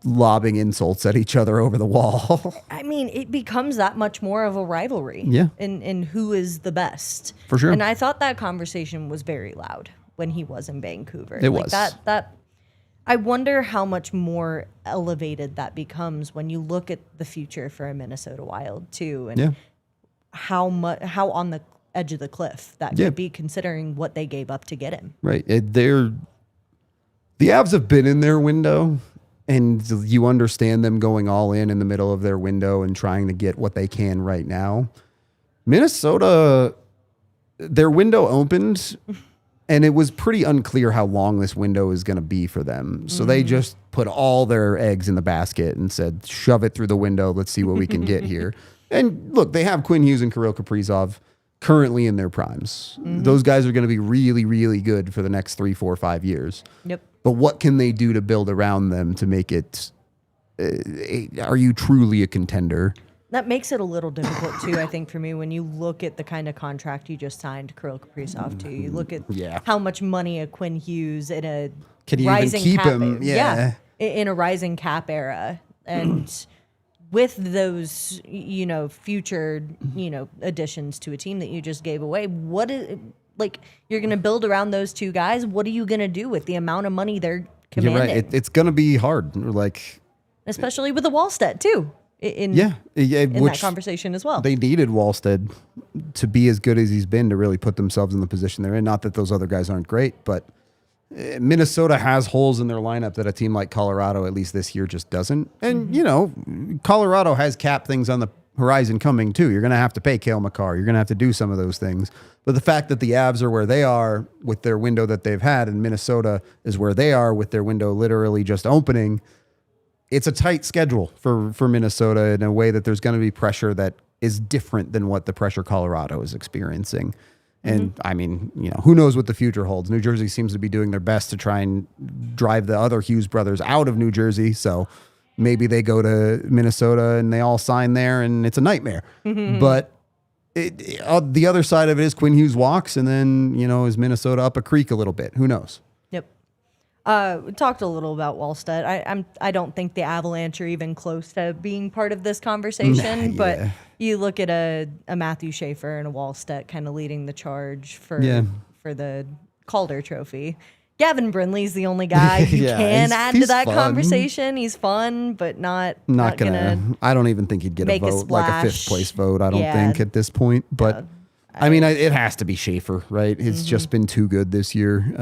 lobbing insults at each other over the wall. I mean, it becomes that much more of a rivalry. Yeah. In who is the best. For sure. And I thought that conversation was very loud when he was in Vancouver. It was. That I wonder how much more elevated that becomes when you look at the future for a Minnesota Wild too, and how on the edge of the cliff that could be, considering what they gave up to get him. Right. The Avs have been in their window, and you understand them going all in the middle of their window and trying to get what they can right now. Minnesota, their window opened, and it was pretty unclear how long this window is going to be for them. So they just put all their eggs in the basket and said, shove it through the window. Let's see what we can get here. And look, they have Quinn Hughes and Kirill Kaprizov currently in their primes. Those guys are going to be really, really good for the next 3, 4, 5 years. Yep. But what can they do to build around them to make it? Are you truly a contender? That makes it a little difficult too, I think, for me, when you look at the kind of contract you just signed Kirill Kaprizov to. You look at how much money a Quinn Hughes in a Can you rising even keep cap him? Yeah. In a rising cap era. And with those, future, additions to a team that you just gave away, what is, like, you're going to build around those two guys? What are you going to do with the amount of money they're commanding? You're right. It's going to be hard. Especially with the Wallstedt too. In that conversation as well. They needed Wallstedt to be as good as he's been to really put themselves in the position they're in. Not that those other guys aren't great, but Minnesota has holes in their lineup that a team like Colorado, at least this year, just doesn't. And, Colorado has cap things on the horizon coming too. You're going to have to pay Cale Makar. You're going to have to do some of those things. But the fact that the Avs are where they are with their window that they've had, and Minnesota is where they are with their window literally just opening, it's a tight schedule for Minnesota in a way that there's going to be pressure that is different than what the pressure Colorado is experiencing. And I mean, who knows what the future holds? New Jersey seems to be doing their best to try and drive the other Hughes brothers out of New Jersey. So maybe they go to Minnesota and they all sign there and it's a nightmare. But the other side of it is Quinn Hughes walks, and then, is Minnesota up a creek a little bit? Who knows? We talked a little about Wallstedt. I don't think the Avalanche are even close to being part of this conversation, but you look at a Matthew Schaefer and a Wallstedt kind of leading the charge for the Calder trophy. Gavin Brindley's the only guy you can add to that conversation. He's fun, but not gonna. I don't even think he'd get a vote, like a 5th place vote. I don't think at this point, but. I mean, it has to be Schaefer, right? It's just been too good this year.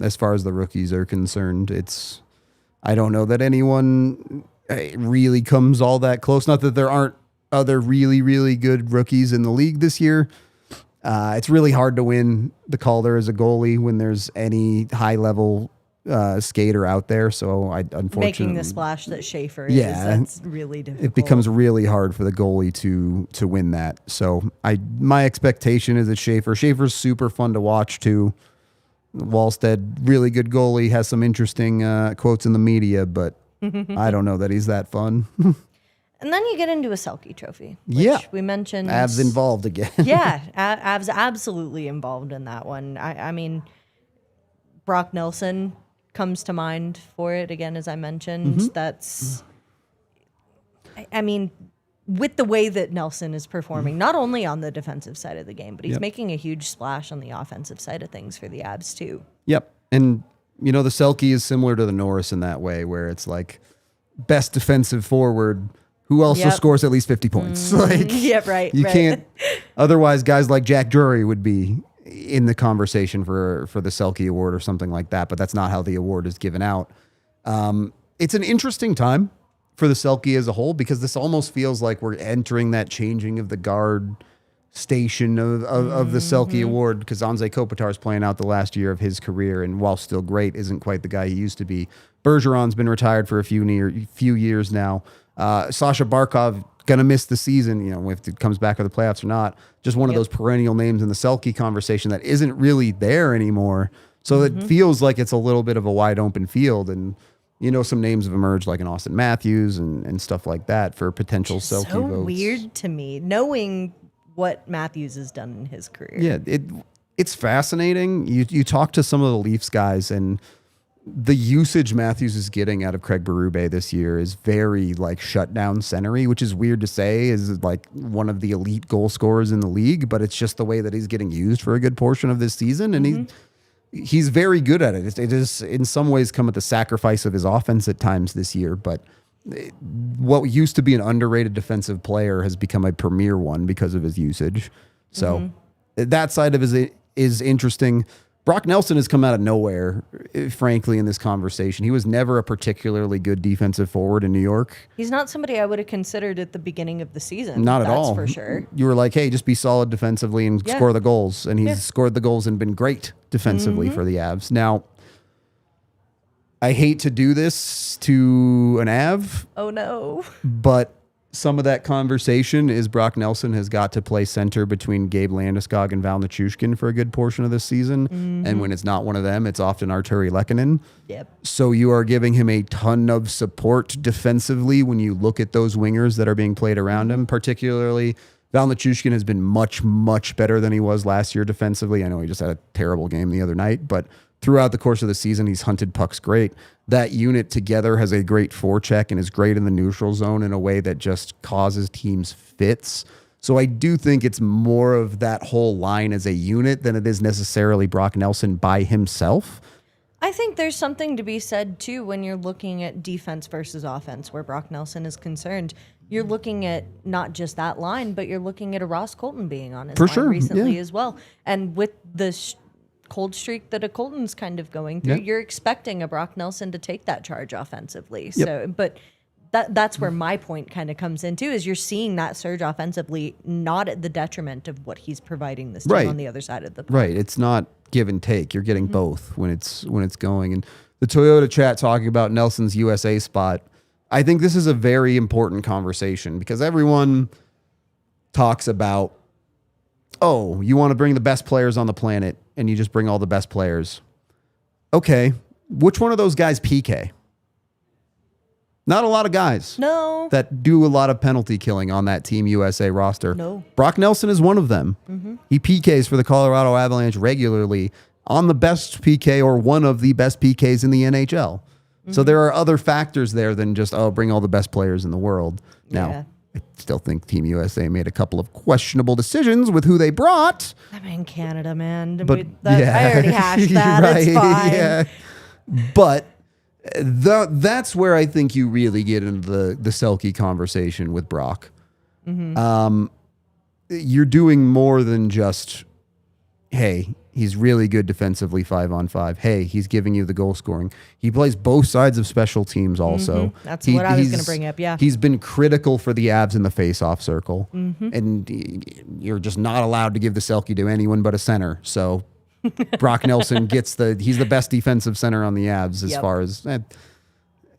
As far as the rookies are concerned, I don't know that anyone really comes all that close. Not that there aren't other really, really good rookies in the league this year. It's really hard to win the Calder as a goalie when there's any high-level skater out there. So I unfortunately making the splash that Schaefer is, that's really difficult. It becomes really hard for the goalie to win that. So my expectation is that Schaefer's super fun to watch too. Wallstedt, really good goalie, has some interesting quotes in the media, but I don't know that he's that fun. And then you get into a Selke trophy, which we mentioned. Avs involved again. Avs absolutely involved in that one. I mean, Brock Nelson comes to mind for it again, as I mentioned. That's, I mean, with the way that Nelson is performing, not only on the defensive side of the game, but he's making a huge splash on the offensive side of things for the Avs too. Yep. And, the Selke is similar to the Norris in that way, where it's like best defensive forward who also Yep. scores at least 50 points. Like, Yeah, right. you right. can't. Otherwise, guys like Jack Drury would be in the conversation for the Selke Award or something like that. But that's not how the award is given out. It's an interesting time for the Selke as a whole, because this almost feels like we're entering that changing of the guard station of the Selke Award, because Anze Kopitar is playing out the last year of his career, and while still great, isn't quite the guy he used to be. Bergeron's been retired for a few years now. Sasha Barkov gonna miss the season, you know, if it comes back or the playoffs or not. Just one of those perennial names in the Selke conversation that isn't really there anymore. So it feels like it's a little bit of a wide open field, and you know, some names have emerged like an Austin Matthews and stuff like that for potential Selke So votes. weird to me, knowing what Matthews has done in his career. Yeah, it's fascinating. You talk to some of the Leafs guys, and the usage Matthews is getting out of Craig Berube this year is very like shutdown centery, which is weird to say is like one of the elite goal scorers in the league, but it's just the way that he's getting used for a good portion of this season. And he's very good at it. It is in some ways come at the sacrifice of his offense at times this year, but what used to be an underrated defensive player has become a premier one because of his usage. So that side of it is interesting. Brock Nelson has come out of nowhere, frankly, in this conversation. He was never a particularly good defensive forward in New York. He's not somebody I would have considered at the beginning of the season. Not at all. That's for sure. You were like, hey, just be solid defensively and score the goals. And he's scored the goals and been great defensively for the Avs. Now, I hate to do this to an Av, Oh, no. but some of that conversation is Brock Nelson has got to play center between Gabe Landeskog and Val Nichushkin for a good portion of this season. And when it's not one of them, it's often Arturi Lehkonen. Yep. So you are giving him a ton of support defensively when you look at those wingers that are being played around him. Particularly, Val Nichushkin has been much, much better than he was last year defensively. I know he just had a terrible game the other night, but throughout the course of the season, he's hunted pucks great. That unit together has a great forecheck and is great in the neutral zone in a way that just causes teams fits. So I do think it's more of that whole line as a unit than it is necessarily Brock Nelson by himself. I think there's something to be said, too, when you're looking at defense versus offense, where Brock Nelson is concerned. You're looking at not just that line, but you're looking at a Ross Colton being on his line recently as well. And with the cold streak that a Colton's kind of going through, you're expecting a Brock Nelson to take that charge offensively. So, but that's where my point kind of comes into, is you're seeing that surge offensively, not at the detriment of what he's providing this team on the other side of the puck. Right. It's not give and take. You're getting both when it's going. And the Toyota chat talking about Nelson's USA spot, I think this is a very important conversation, because everyone talks about, oh, you want to bring the best players on the planet and you just bring all the best players. Okay. Which one of those guys PK? Not a lot of guys. No. That do a lot of penalty killing on that Team USA roster. No. Brock Nelson is one of them. He PKs for the Colorado Avalanche regularly on the best PK or one of the best PKs in the NHL. So there are other factors there than just, oh, bring all the best players in the world. Now, I still think Team USA made a couple of questionable decisions with who they brought. I'm in Canada, man. But I already hashed that. right, It's fine. yeah. But that's where I think you really get into the Selke conversation with Brock. You're doing more than just, hey, he's really good defensively 5-on-5. Hey, he's giving you the goal scoring. He plays both sides of special teams also. That's what I was going to bring up, He's been critical for the Avs in the face-off circle. And you're just not allowed to give the Selke to anyone but a center. So Brock Nelson he's the best defensive center on the Avs as far as...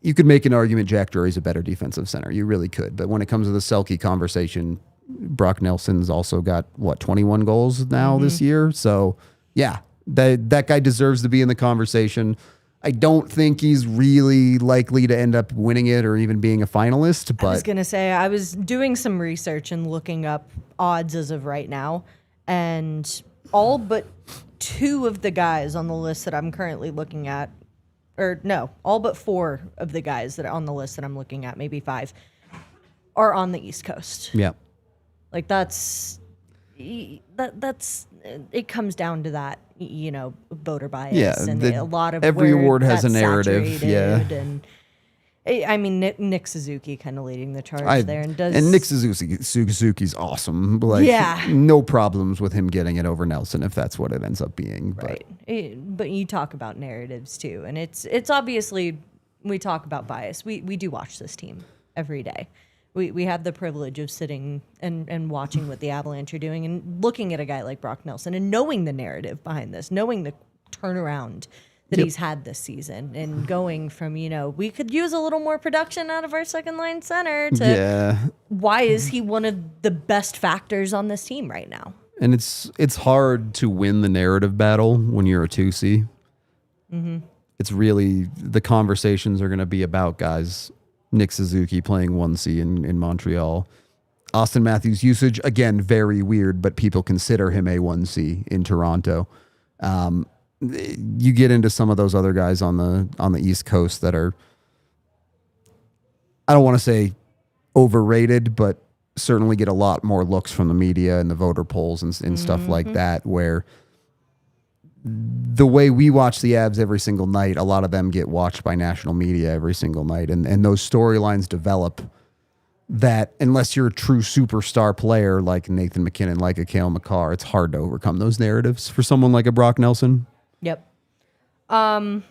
you could make an argument Jack Drury's a better defensive center. You really could. But when it comes to the Selke conversation, Brock Nelson's also got, 21 goals now this year? So... yeah, that guy deserves to be in the conversation. I don't think he's really likely to end up winning it or even being a finalist. But I was going to say, I was doing some research and looking up odds as of right now, and all but two of the guys on the list that I'm currently looking at, or no, all but four of the guys that are on the list that I'm looking at, maybe five, are on the East Coast. yeah, Like that's it comes down to that, voter bias, Yeah, and a lot of every where award has a that's narrative, saturated, and I mean, Nick Suzuki kind of leading the charge there, and Nick Suzuki's awesome. Like, Yeah. no problems with him getting it over Nelson if that's what it ends up being. right. But you talk about narratives too, and it's obviously we talk about bias. We do watch this team every day. We have the privilege of sitting and watching what the Avalanche are doing and looking at a guy like Brock Nelson and knowing the narrative behind this, knowing the turnaround that he's had this season, and going from, we could use a little more production out of our second line center to why is he one of the best factors on this team right now? And it's hard to win the narrative battle when you're a 2C. It's really, the conversations are going to be about guys. Nick Suzuki playing 1C in Montreal. Austin Matthews' usage, again, very weird, but people consider him a 1C in Toronto. You get into some of those other guys on the East Coast that are, I don't want to say overrated, but certainly get a lot more looks from the media and the voter polls and stuff like that, where the way we watch the Avs every single night, a lot of them get watched by national media every single night. And those storylines develop that unless you're a true superstar player like Nathan MacKinnon, like a Cale Makar, it's hard to overcome those narratives for someone like a Brock Nelson. Yep. And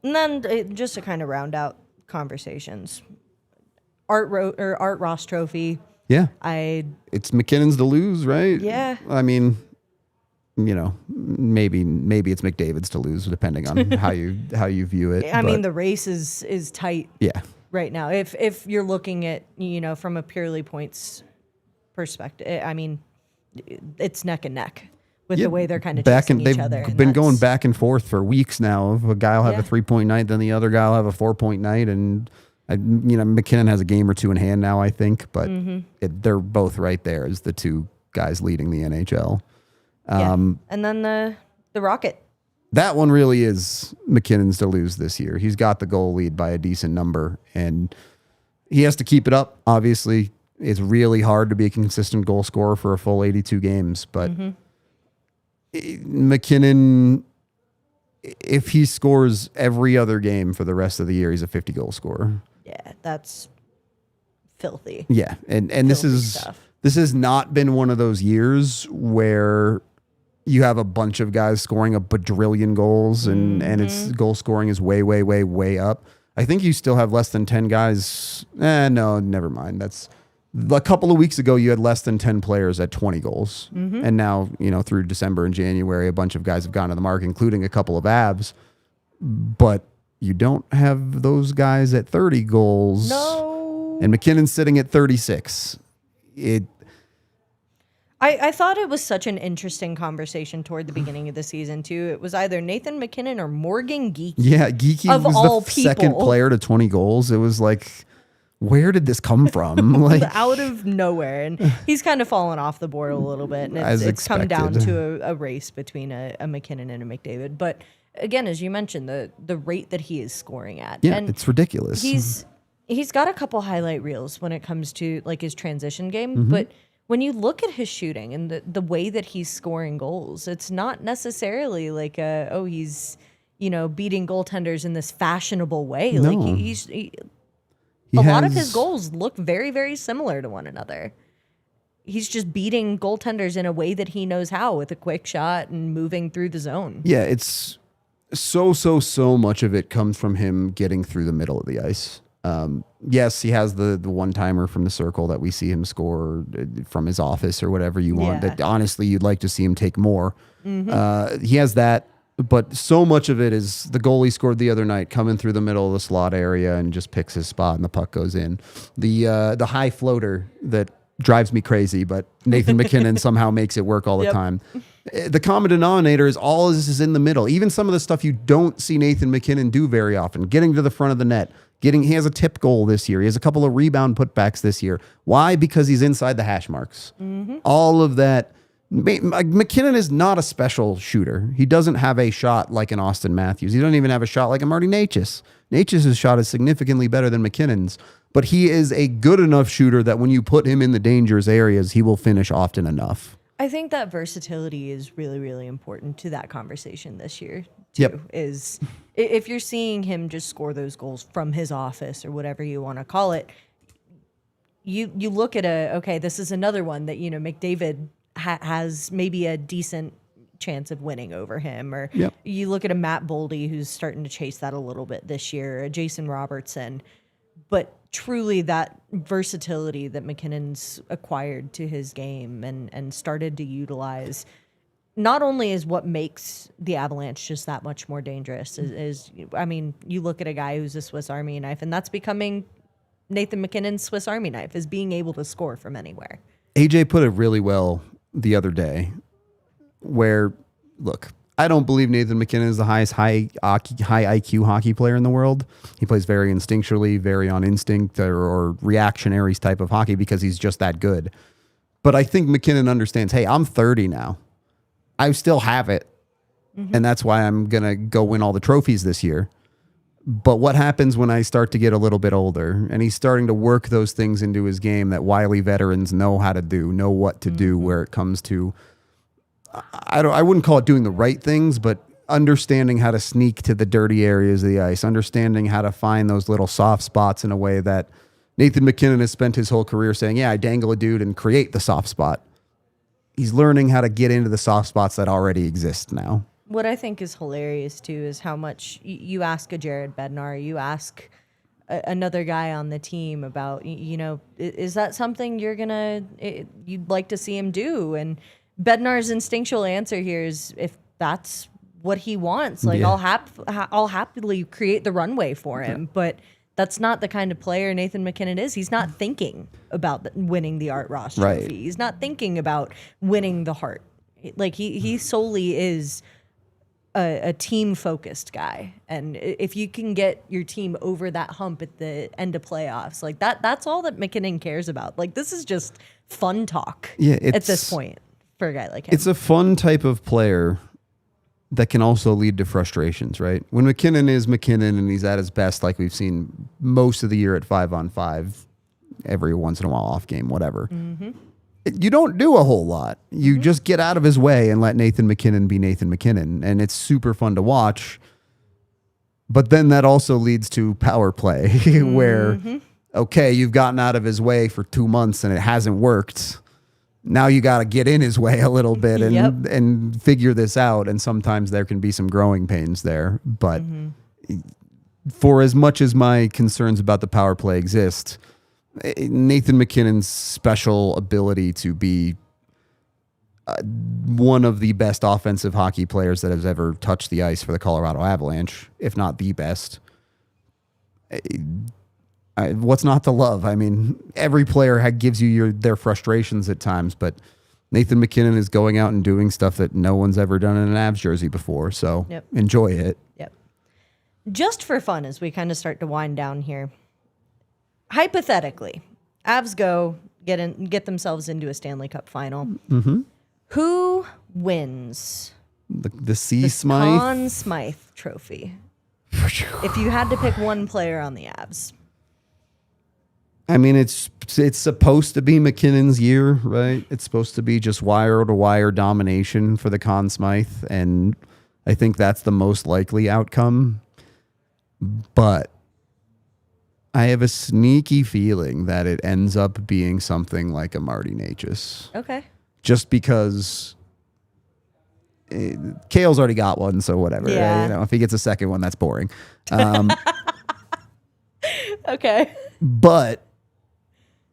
then just to kind of round out conversations, Art Ross Trophy. Yeah. It's McKinnon's to lose, right? Yeah. I mean, maybe it's McDavid's to lose, depending on how you view it. I mean, the race is tight. Yeah. Right now, if you're looking at from a purely points perspective, I mean, it's neck and neck with the way they're kind of chasing each other. They've been going back and forth for weeks now. A guy will have a 3-point night, then the other guy will have a 4-point night, and MacKinnon has a game or two in hand now, I think, but they're both right there as the two guys leading the NHL. And then the Rocket. That one really is McKinnon's to lose this year. He's got the goal lead by a decent number, and he has to keep it up. Obviously, it's really hard to be a consistent goal scorer for a full 82 games, but MacKinnon, if he scores every other game for the rest of the year, he's a 50-goal scorer. Yeah, that's filthy. Yeah, and this has not been one of those years where you have a bunch of guys scoring a bajillion goals and its goal scoring is way, way, way, way up. I think you still have less than 10 guys. No, never mind. That's a couple of weeks ago, you had less than 10 players at 20 goals. And now, through December and January, a bunch of guys have gone to the mark, including a couple of Avs. But you don't have those guys at 30 goals. No. And MacKinnon's sitting at 36. I thought it was such an interesting conversation toward the beginning of the season, too. It was either Nathan MacKinnon or Morgan Geekie. Yeah, Geekie was the second player to 20 goals. It was like, where did this come from? Like, out of nowhere. And he's kind of fallen off the board a little bit. And it's come down to a race between a MacKinnon and a McDavid. But again, as you mentioned, the rate that he is scoring at. Yeah, and it's ridiculous. He's got a couple highlight reels when it comes to like his transition game, but when you look at his shooting and the way that he's scoring goals, it's not necessarily like he's beating goaltenders in this fashionable way. No. Like a lot of his goals look very, very similar to one another. He's just beating goaltenders in a way that he knows how, with a quick shot and moving through the zone. Yeah, it's so much of it comes from him getting through the middle of the ice. Yes, he has the one-timer from the circle that we see him score from his office or whatever you want. That honestly, you'd like to see him take more. He has that, but so much of it is the goal he scored the other night, coming through the middle of the slot area and just picks his spot and the puck goes in. The high floater that drives me crazy, but Nathan MacKinnon somehow makes it work all the time. The common denominator is all this is in the middle. Even some of the stuff you don't see Nathan MacKinnon do very often, getting to the front of the net. He has a tip goal this year. He has a couple of rebound putbacks this year. Why? Because he's inside the hash marks. All of that. MacKinnon is not a special shooter. He doesn't have a shot like an Austin Matthews. He doesn't even have a shot like a Marty Necas. Necas' shot is significantly better than MacKinnon's, but he is a good enough shooter that when you put him in the dangerous areas, he will finish often enough. I think that versatility is really, really important to that conversation this year. too. Yep. Is if you're seeing him just score those goals from his office or whatever you want to call it, you look at this is another one that, McDavid has maybe a decent chance of winning over him, or Yep. you look at a Matt Boldy who's starting to chase that a little bit this year, a Jason Robertson, but truly that versatility that McKinnon's acquired to his game and started to utilize not only is what makes the Avalanche just that much more dangerous you look at a guy who's a Swiss Army knife, and that's becoming Nathan MacKinnon's Swiss Army knife, is being able to score from anywhere. AJ put it really well the other day, where, look, I don't believe Nathan MacKinnon is the highest high IQ hockey player in the world. He plays very instinctually, very on instinct or reactionary type of hockey because he's just that good. But I think MacKinnon understands, hey, I'm 30 now. I still have it. Mm-hmm. And that's why I'm going to go win all the trophies this year. But what happens when I start to get a little bit older? And he's starting to work those things into his game that wily veterans know how to do, know what to do where it comes to, I wouldn't call it doing the right things, but understanding how to sneak to the dirty areas of the ice, understanding how to find those little soft spots in a way that Nathan MacKinnon has spent his whole career saying, yeah, I dangle a dude and create the soft spot. He's learning how to get into the soft spots that already exist now. What I think is hilarious, too, is how much you ask a Jared Bednar, you ask another guy on the team about, is that something you'd like to see him do? And Bednar's instinctual answer here is, if that's what he wants, I'll happily create the runway for him. But that's not the kind of player Nathan MacKinnon is. He's not thinking about winning the Art Ross trophy. Right. He's not thinking about winning the Hart. He solely is a team-focused guy. And if you can get your team over that hump at the end of playoffs, that's all that MacKinnon cares about. This is just fun talk at this point for a guy like him. It's a fun type of player that can also lead to frustrations, right? When MacKinnon is MacKinnon and he's at his best, like we've seen most of the year at 5-on-5, every once in a while off game, whatever. Mm-hmm. You don't do a whole lot. You just get out of his way and let Nathan MacKinnon be Nathan MacKinnon, and it's super fun to watch. But then that also leads to power play where, okay, you've gotten out of his way for 2 months and it hasn't worked. Now you got to get in his way a little bit and figure this out. And sometimes there can be some growing pains there. But for as much as my concerns about the power play exist, Nathan MacKinnon's special ability to be one of the best offensive hockey players that has ever touched the ice for the Colorado Avalanche, if not the best. What's not to love? I mean, every player gives you their frustrations at times, but Nathan MacKinnon is going out and doing stuff that no one's ever done in an Avs jersey before. So enjoy it. Yep. Just for fun, as we kind of start to wind down here, hypothetically, Avs get themselves into a Stanley Cup final. Mm-hmm. Who wins the Smythe? Conn Smythe trophy? If you had to pick one player on the Avs. I mean, it's supposed to be MacKinnon's year, right? It's supposed to be just wire-to-wire domination for the Conn Smythe, and I think that's the most likely outcome. But I have a sneaky feeling that it ends up being something like a Marty Necas. Okay. Just because Cale's already got one, so whatever. Yeah. If he gets a second one, that's boring. Okay. But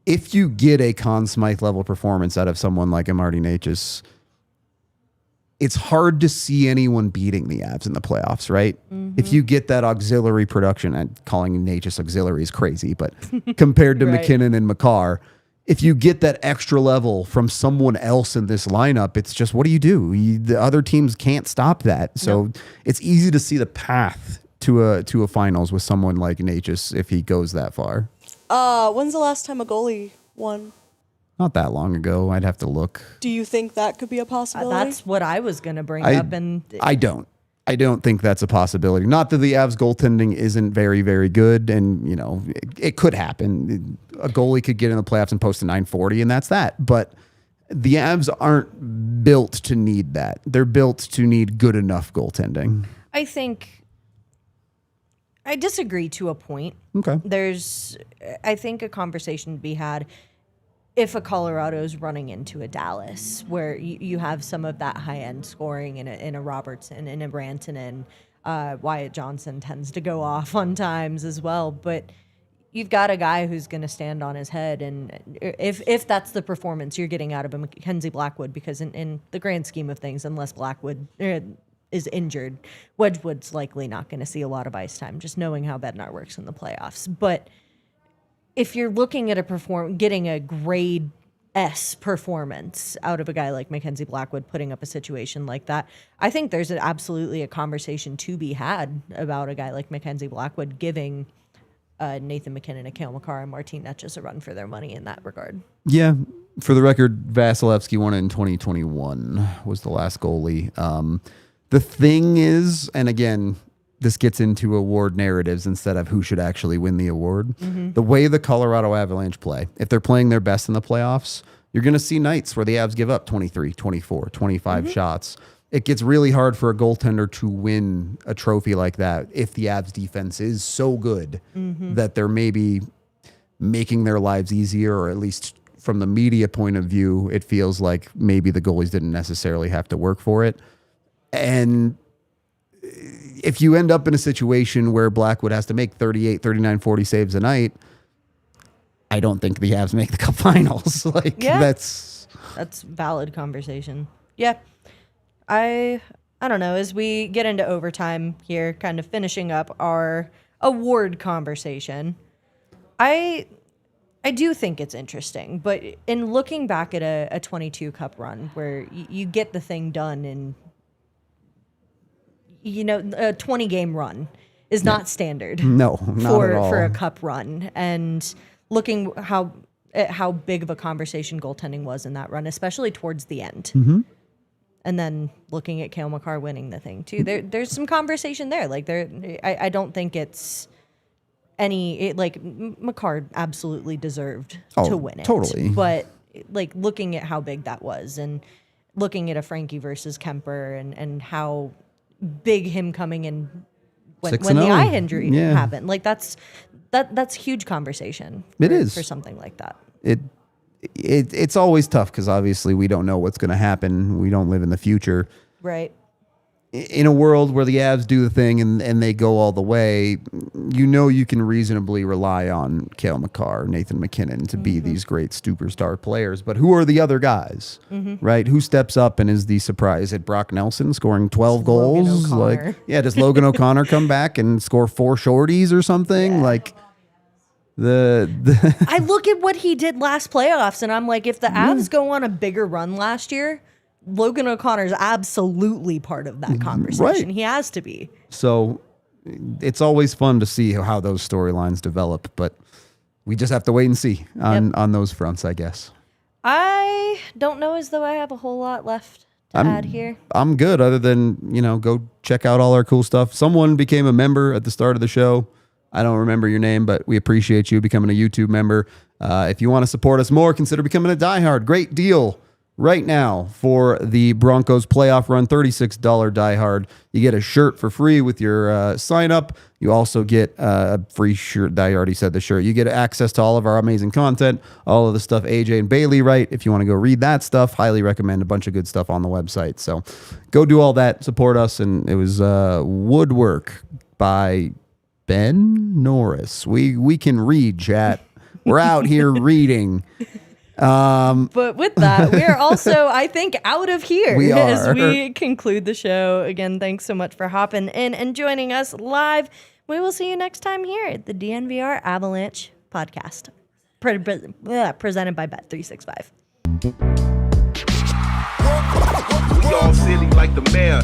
if you get a Conn Smythe level performance out of someone like a Marty Necas, it's hard to see anyone beating the Avs in the playoffs, right? Mm-hmm. If you get that auxiliary production, and calling Necas auxiliary is crazy, but compared to MacKinnon and Makar, if you get that extra level from someone else in this lineup, it's just, what do? The other teams can't stop that. So it's easy to see the path to a finals with someone like Necas if he goes that far. When's the last time a goalie won? Not that long ago. I'd have to look. Do you think that could be a possibility? That's what I was going to bring up. And I don't think that's a possibility. Not that the Avs goaltending isn't very, very good, and it could happen. A goalie could get in the playoffs and post a 940, and that's that. But the Avs aren't built to need that. They're built to need good enough goaltending. I think I disagree to a point. Okay. There's, I think, a conversation to be had if a Colorado's running into a Dallas, where you have some of that high-end scoring in a Robertson, in a Rantanen. Wyatt Johnson tends to go off on times as well, but you've got a guy who's going to stand on his head, and if that's the performance you're getting out of a Mackenzie Blackwood, because in the grand scheme of things, unless Blackwood is injured, Wedgwood's likely not going to see a lot of ice time, just knowing how Bednar works in the playoffs. But if you're looking at getting a grade S performance out of a guy like Mackenzie Blackwood putting up a situation like that, I think there's absolutely a conversation to be had about a guy like Mackenzie Blackwood giving Nathan MacKinnon, a Cale Makar, and Martin Netjes a run for their money in that regard. Yeah. For the record, Vasilevsky won it in 2021, was the last goalie. The thing is, and again, this gets into award narratives instead of who should actually win the award. Mm-hmm. The way the Colorado Avalanche play, if they're playing their best in the playoffs, you're going to see nights where the Avs give up 23, 24, 25 shots. It gets really hard for a goaltender to win a trophy like that if the Avs defense is so good that they're maybe making their lives easier, or at least from the media point of view, it feels like maybe the goalies didn't necessarily have to work for it. And if you end up in a situation where Blackwood has to make 38, 39, 40 saves a night, I don't think the Avs make the Cup Finals. That's valid conversation. Yeah. I don't know, as we get into overtime here, kind of finishing up our award conversation, I do think it's interesting, but in looking back at a 22 Cup run where you get the thing done in, a 20-game run is not standard. No, not at all. For a Cup run. And looking at how big of a conversation goaltending was in that run, especially towards the end. Mm-hmm. And then looking at Cale Makar winning the thing too. There's some conversation there. I don't think it's Makar absolutely deserved to win it. Totally. But looking at how big that was, and looking at a Frankie versus Kemper, and how big him coming in when the eye injury happened. That's huge conversation. It is for something like that. It's always tough because obviously we don't know what's going to happen. We don't live in the future. Right. In a world where the Avs do the thing and they go all the way, you can reasonably rely on Cale Makar, Nathan MacKinnon to be these great superstar players. But who are the other guys, right? Who steps up and is the surprise? Is it Brock Nelson scoring 12 goals? Does Logan O'Connor come back and score 4 shorties or something? Yeah. I look at what he did last playoffs, and I'm like, if the Avs go on a bigger run last year, Logan O'Connor's absolutely part of that conversation. Right. He has to be. So it's always fun to see how those storylines develop, but we just have to wait and see on those fronts, I guess. I don't know as though I have a whole lot left to add here. I'm good, other than, go check out all our cool stuff. Someone became a member at the start of the show. I don't remember your name, but we appreciate you becoming a YouTube member. If you want to support us more, consider becoming a diehard. Great deal right now for the Broncos playoff run, $36 diehard. You get a shirt for free with your sign up. You also get a free shirt. I already said the shirt. You get access to all of our amazing content, all of the stuff AJ and Bailey write. If you want to go read that stuff, highly recommend. A bunch of good stuff on the website. So go do all that, support us. And it was Woodwork by Ben Norris. We can read, chat. We're out here reading. But with that, we are also, I think, out of here we as we conclude the show. Again, thanks so much for hopping in and joining us live. We will see you next time here at the DNVR Avalanche podcast, presented by Bet365. We all silly like the mayor.